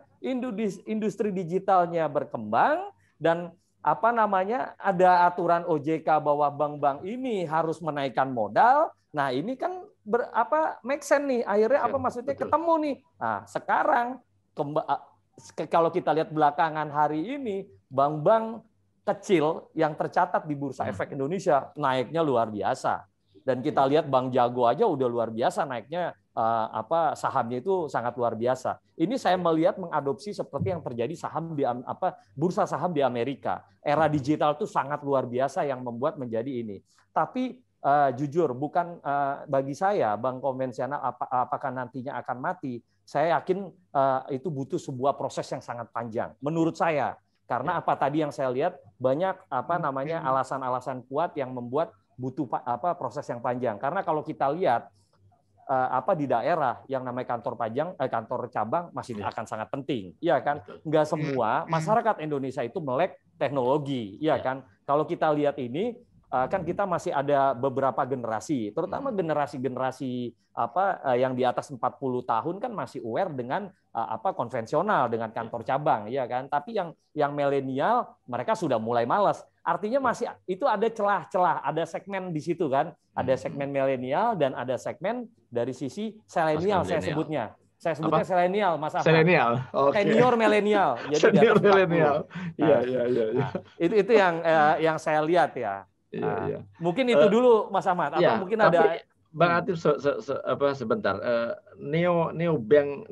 Industri digitalnya berkembang dan ada aturan OJK bahwa bank-bank ini harus menaikkan modal. Nah, ini kan make sense nih. Akhirnya maksudnya ketemu nih. Nah, sekarang kalau kita lihat belakangan hari ini, bank-bank kecil yang tercatat di Bursa Efek Indonesia naiknya luar biasa. Dan kita lihat Bank Jago aja udah luar biasa naiknya, sahamnya itu sangat luar biasa. Ini saya melihat mengadopsi seperti yang terjadi bursa saham di Amerika. Era digital itu sangat luar biasa yang membuat menjadi ini. Tapi jujur bukan bagi saya bank konvensional apakah nantinya akan mati. Saya yakin itu butuh sebuah proses yang sangat panjang. Menurut saya, karena tadi yang saya lihat banyak alasan-alasan kuat yang membuat butuh proses yang panjang. Karena kalau kita lihat di daerah yang namanya kantor cabang masih akan sangat penting, ya kan? Nggak semua masyarakat Indonesia itu melek teknologi, ya kan? Kalau kita lihat ini kan kita masih ada beberapa generasi, terutama generasi yang di atas 40 tahun kan masih aware dengan konvensional, dengan kantor cabang, ya kan? Tapi yang milenial mereka sudah mulai malas. Artinya masih itu ada celah-celah, ada segmen di situ kan, ada segmen milenial dan ada segmen dari sisi selenial saya sebutnya. Saya sebutnya selenial, Mas Ahmad.
Selenial. Okay.
Senior milenial. Jadi
senior milenial. Iya.
Itu yang saya lihat ya. Mungkin itu dulu Mas Ahmad atau mungkin ada
Bang Atif sebentar. Neobank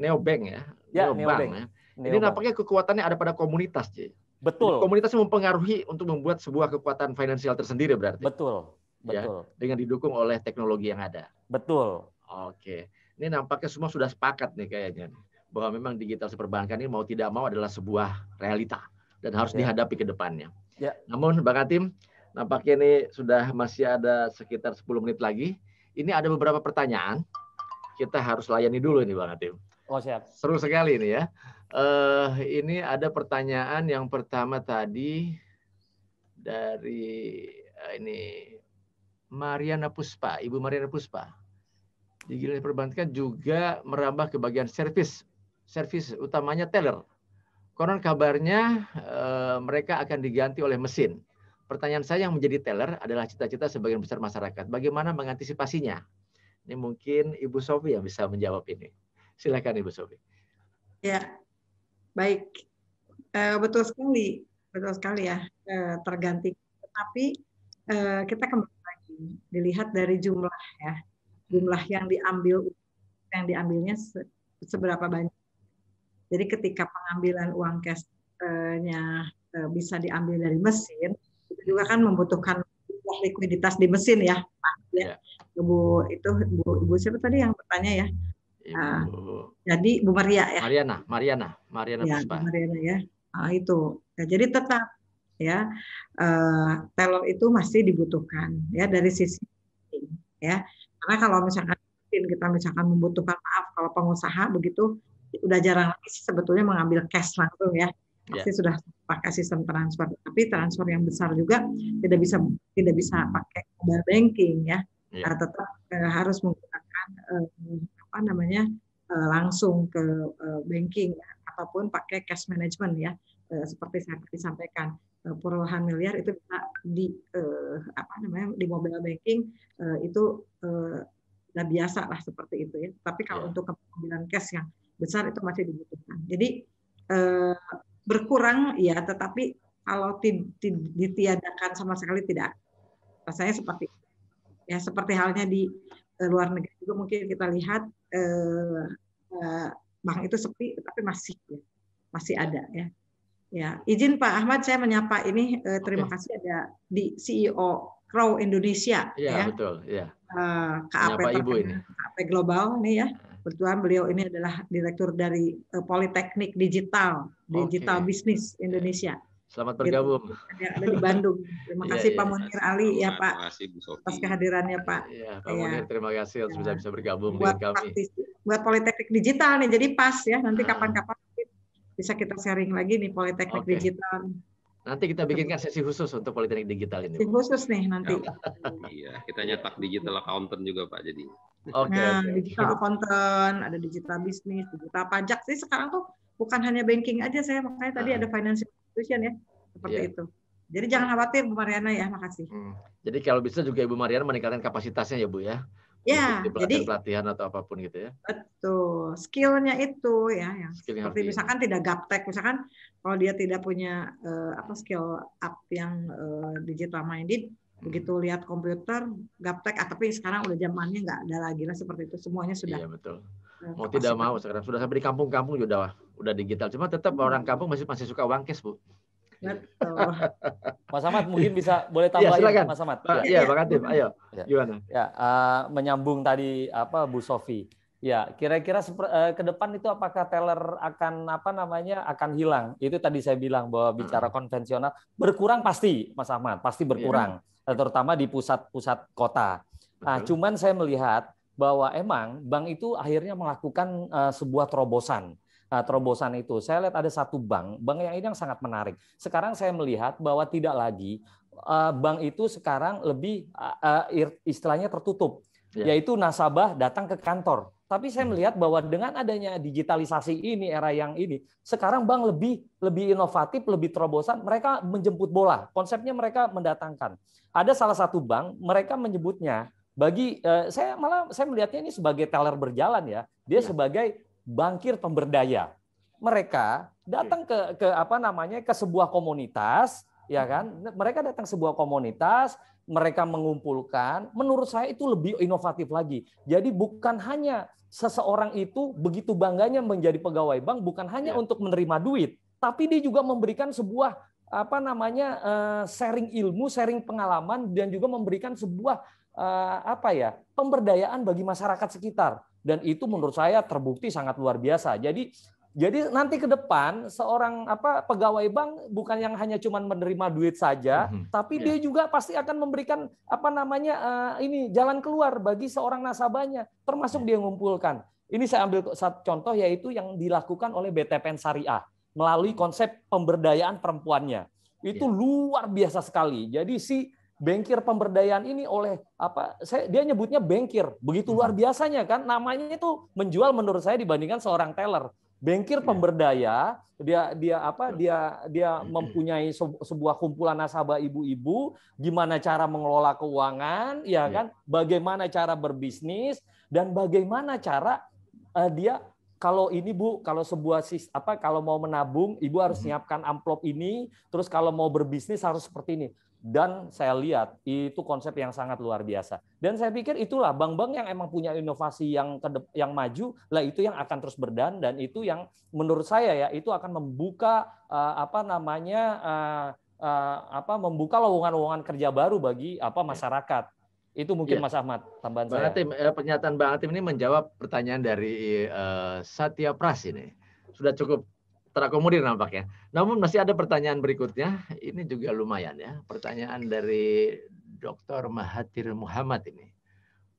ya. Neobank ya. Ini nampaknya kekuatannya ada pada komunitas, Ci.
Betul.
Jadi, komunitasnya mempengaruhi untuk membuat sebuah kekuatan finansial tersendiri berarti.
Betul.
Ya, dengan didukung oleh teknologi yang ada.
Betul.
Oke. Ini nampaknya semua sudah sepakat nih kayaknya bahwa memang digital perbankan ini mau tidak mau adalah sebuah realita dan harus dihadapi ke depannya. Namun Bang Atim, nampaknya ini sudah masih ada sekitar 10 menit lagi. Ini ada beberapa pertanyaan. Kita harus layani dulu ini Bang Atim.
Oh, siap.
Seru sekali ini ya. Ini ada pertanyaan yang pertama tadi dari ini Mariana Puspa, Ibu Mariana Puspa. Digital perbankan juga merambah ke bagian servis utamanya teller. Konon kabarnya mereka akan diganti oleh mesin. Pertanyaan saya yang menjadi teller adalah cita-cita sebagian besar masyarakat. Bagaimana mengantisipasinya? Ini mungkin Ibu Sofi yang bisa menjawab ini. Silakan Ibu Sofi.
Ya. Baik, betul sekali ya, terganti. Tetapi kita kembali lagi dilihat dari jumlah yang diambilnya seberapa banyak. Jadi ketika pengambilan uang cash-nya bisa diambil dari mesin, itu juga kan membutuhkan likuiditas di mesin ya. Ibu siapa tadi yang bertanya ya? Jadi Bu Maria ya.
Mariana Puspa.
Mariana ya. Itu. Ya, jadi tetap ya teller itu masih dibutuhkan ya dari sisi ya. Karena kalau misalkan kita membutuhkan kalau pengusaha begitu udah jarang lagi sebetulnya mengambil cash langsung ya. Pasti sudah pakai sistem transfer. Tapi transfer yang besar juga tidak bisa pakai mobile banking ya. Tetap harus menggunakan langsung ke banking ataupun pakai cash management ya, seperti saya tadi sampaikan puluhan miliar itu bisa di mobile banking itu udah biasa lah seperti itu ya. Tapi kalau untuk pengambilan cash yang besar itu masih dibutuhkan. Jadi berkurang ya, tetapi kalau ditiadakan sama sekali tidak. Rasanya seperti halnya di luar negeri juga mungkin kita lihat bank itu sepi, tapi masih ada ya. Ya, izin Pak Ahmad saya menyapa ini. Terima kasih ada di CEO Crow Indonesia.
Ya, betul. Ya.
KAP Global nih ya. Kebetulan beliau ini adalah direktur dari Politeknik Digital Bisnis Indonesia.
Selamat bergabung.
Yang ada di Bandung. Terima kasih Pak Munir Ali ya Pak.
Terima kasih Bu Sofi.
Atas kehadirannya Pak.
Ya, Pak Munir, terima kasih bisa bergabung
buat
dengan kami.
Buat Politeknik Digital nih, jadi pas ya. Nanti kapan-kapan bisa kita sharing lagi nih Politeknik Digital.
Nanti kita bikinkan sesi khusus untuk Politeknik Digital ini.
Sesi khusus nih nanti.
Iya, kita nyetak digital accountant juga Pak. Jadi.
Digital accountant, ada digital bisnis, digital pajak sih sekarang tuh bukan hanya banking aja saya, makanya tadi ada financial institution ya, seperti itu. Jadi jangan khawatir Bu Mariana ya, makasih.
Jadi kalau bisa juga Ibu Mariana meningkatkan kapasitasnya ya Bu ya.
Ya,
jadi pelatihan atau apapun gitu ya.
Betul, skillnya itu ya, yang seperti misalkan tidak gaptek, misalkan kalau dia tidak punya skill up yang digital minded, begitu lihat komputer gaptek, tapi sekarang udah zamannya nggak ada lagi lah seperti itu, semuanya sudah.
Iya betul. Mau tidak mau sekarang sudah sampai di kampung-kampung udah digital, cuma tetap orang kampung masih suka uang cash Bu.
Betul.
Mas Ahmad mungkin boleh tambahin ya, Mas Ahmad.
Iya, Pak Katib, ayo. Gimana?
Ya, menyambung tadi Bu Sofi. Ya, kira-kira ke depan itu apakah teller akan hilang? Itu tadi saya bilang bahwa bicara konvensional berkurang pasti, Mas Ahmad, pasti berkurang, terutama di pusat-pusat kota. Nah, cuman saya melihat bahwa emang bank itu akhirnya melakukan sebuah terobosan. Nah, terobosan itu saya lihat ada satu bank yang ini yang sangat menarik. Sekarang saya melihat bahwa tidak lagi bank itu sekarang lebih istilahnya tertutup, yaitu nasabah datang ke kantor. Tapi saya melihat bahwa dengan adanya digitalisasi ini, era yang ini, sekarang bank lebih inovatif, lebih terobosan. Mereka menjemput bola. Konsepnya mereka mendatangkan. Ada salah satu bank, mereka menyebutnya saya melihatnya ini sebagai teller berjalan ya. Dia sebagai bankir pemberdaya. Mereka datang ke sebuah komunitas, ya kan? Mereka datang sebuah komunitas, mereka mengumpulkan. Menurut saya itu lebih inovatif lagi. Jadi bukan hanya seseorang itu begitu bangganya menjadi pegawai bank, bukan hanya untuk menerima duit, tapi dia juga memberikan sebuah sharing ilmu, sharing pengalaman, dan juga memberikan sebuah pemberdayaan bagi masyarakat sekitar. Dan itu menurut saya terbukti sangat luar biasa. Jadi nanti ke depan seorang pegawai bank bukan yang hanya cuma menerima duit saja, tapi dia juga pasti akan memberikan jalan keluar bagi seorang nasabahnya, termasuk dia mengumpulkan. Ini saya ambil satu contoh, yaitu yang dilakukan oleh BTPN Syariah melalui konsep pemberdayaan perempuannya. Itu luar biasa sekali. Jadi bankir pemberdayaan ini dia nyebutnya bankir, begitu luar biasanya kan, namanya itu menjual menurut saya dibandingkan seorang teller. Bankir pemberdaya, dia mempunyai sebuah kumpulan nasabah ibu-ibu, gimana cara mengelola keuangan, ya kan, bagaimana cara berbisnis, dan bagaimana cara dia kalau ini Bu, kalau kalau mau menabung, Ibu harus siapkan amplop ini, terus kalau mau berbisnis harus seperti ini. Dan saya lihat itu konsep yang sangat luar biasa. Dan saya pikir itulah bank-bank yang emang punya inovasi yang maju, lah itu yang akan terus berdan, dan itu yang menurut saya ya itu akan membuka membuka lowongan-lowongan kerja baru bagi masyarakat. Itu mungkin Mas Ahmad tambahan saya.
Pernyataan Bang Atim ini menjawab pertanyaan dari Satya Pras ini. Sudah cukup terakomodir nampaknya. Namun masih ada pertanyaan berikutnya. Ini juga lumayan ya. Pertanyaan dari Dr. Mahathir Muhammad ini.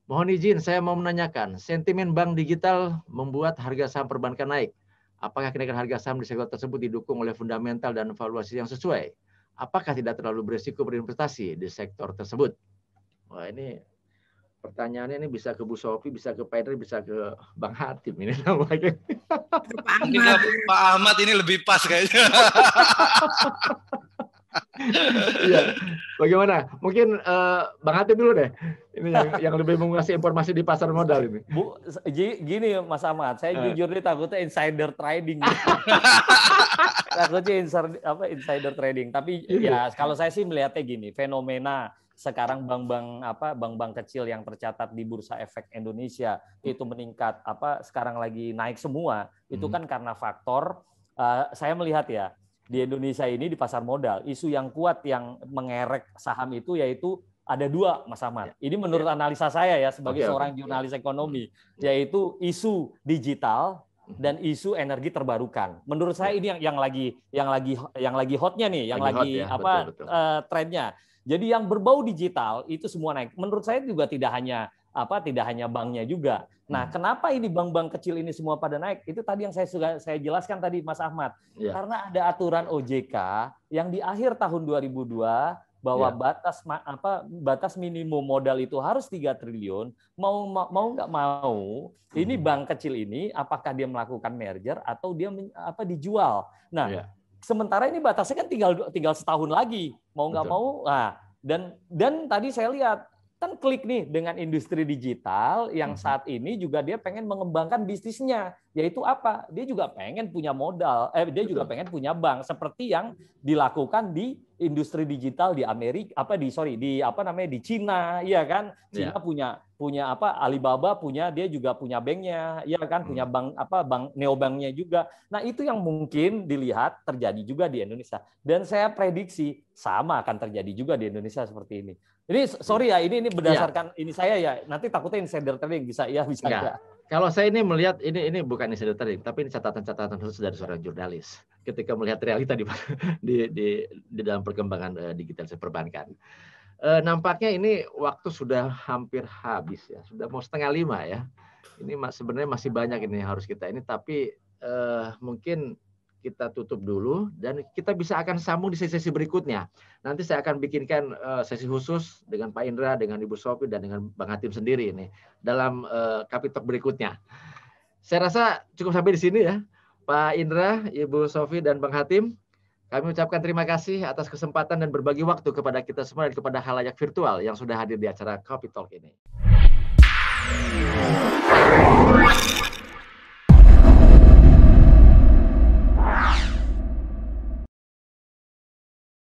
Mohon izin saya mau menanyakan, sentimen bank digital membuat harga saham perbankan naik. Apakah kenaikan harga saham di sektor tersebut didukung oleh fundamental dan valuasi yang sesuai? Apakah tidak terlalu berisiko berinvestasi di sektor tersebut? Wah, ini pertanyaannya ini bisa ke Bu Sofi, bisa ke Pak Edri, bisa ke Bang Hatim ini namanya.
Pak Ahmad ini lebih pas kayaknya.
Iya. Bagaimana? Mungkin Bang Hatim dulu deh. Ini yang lebih menguasai informasi di pasar modal ini.
Bu, gini Mas Ahmad, saya jujur nih takutnya insider trading. Takutnya insider trading. Tapi ya kalau saya sih melihatnya gini, fenomena sekarang bank-bank kecil yang tercatat di Bursa Efek Indonesia itu meningkat, sekarang lagi naik semua, itu kan karena faktor saya melihat ya, di Indonesia ini di pasar modal, isu yang kuat yang mengerek saham itu yaitu ada dua, Mas Ahmad. Ini menurut analisa saya ya sebagai seorang jurnalis ekonomi, yaitu isu digital dan isu energi terbarukan. Menurut saya ini yang lagi hotnya nih, yang lagi trennya. Jadi yang berbau digital itu semua naik. Menurut saya juga tidak hanya banknya juga. Nah, kenapa ini bank-bank kecil ini semua pada naik? Itu tadi yang saya jelaskan tadi, Mas Ahmad. Karena ada aturan OJK yang di akhir tahun 2002 bahwa batas minimum modal itu harus 3 triliun. Mau nggak mau, ini bank kecil ini apakah dia melakukan merger atau dia dijual. Nah, sementara ini batasnya kan tinggal setahun lagi, mau nggak mau. Nah, dan tadi saya lihat kan klik nih dengan industri digital yang saat ini juga dia pengen mengembangkan bisnisnya, yaitu apa? Dia juga pengen punya modal, dia juga pengen punya bank seperti yang dilakukan di industri digital di Amerika, di Cina, ya kan? Cina punya Alibaba dia juga punya banknya, ya kan? Punya bank neobanknya juga. Nah, itu yang mungkin dilihat terjadi juga di Indonesia. Dan saya prediksi sama akan terjadi juga di Indonesia seperti ini. Ini sorry ya, ini berdasarkan ini saya ya. Nanti takutnya insider trading bisa enggak.
Kalau saya ini melihat ini bukan insider trading, tapi ini catatan-catatan khusus dari seorang jurnalis ketika melihat realita di dalam perkembangan digital perbankan. Nampaknya ini waktu sudah hampir habis ya, sudah mau 4:30 ya. Ini sebenarnya masih banyak ini yang harus kita ini, tapi mungkin kita tutup dulu dan kita bisa akan sambung di sesi berikutnya. Nanti saya akan bikinkan sesi khusus dengan Pak Indra, dengan Ibu Sofi, dan dengan Bang Hatim sendiri ini dalam Kapitalk berikutnya. Saya rasa cukup sampai di sini ya. Pak Indra, Ibu Sofi, dan Bang Hatim, kami ucapkan terima kasih atas kesempatan dan berbagi waktu kepada kita semua dan kepada khalayak virtual yang sudah hadir di acara Kapitalk ini.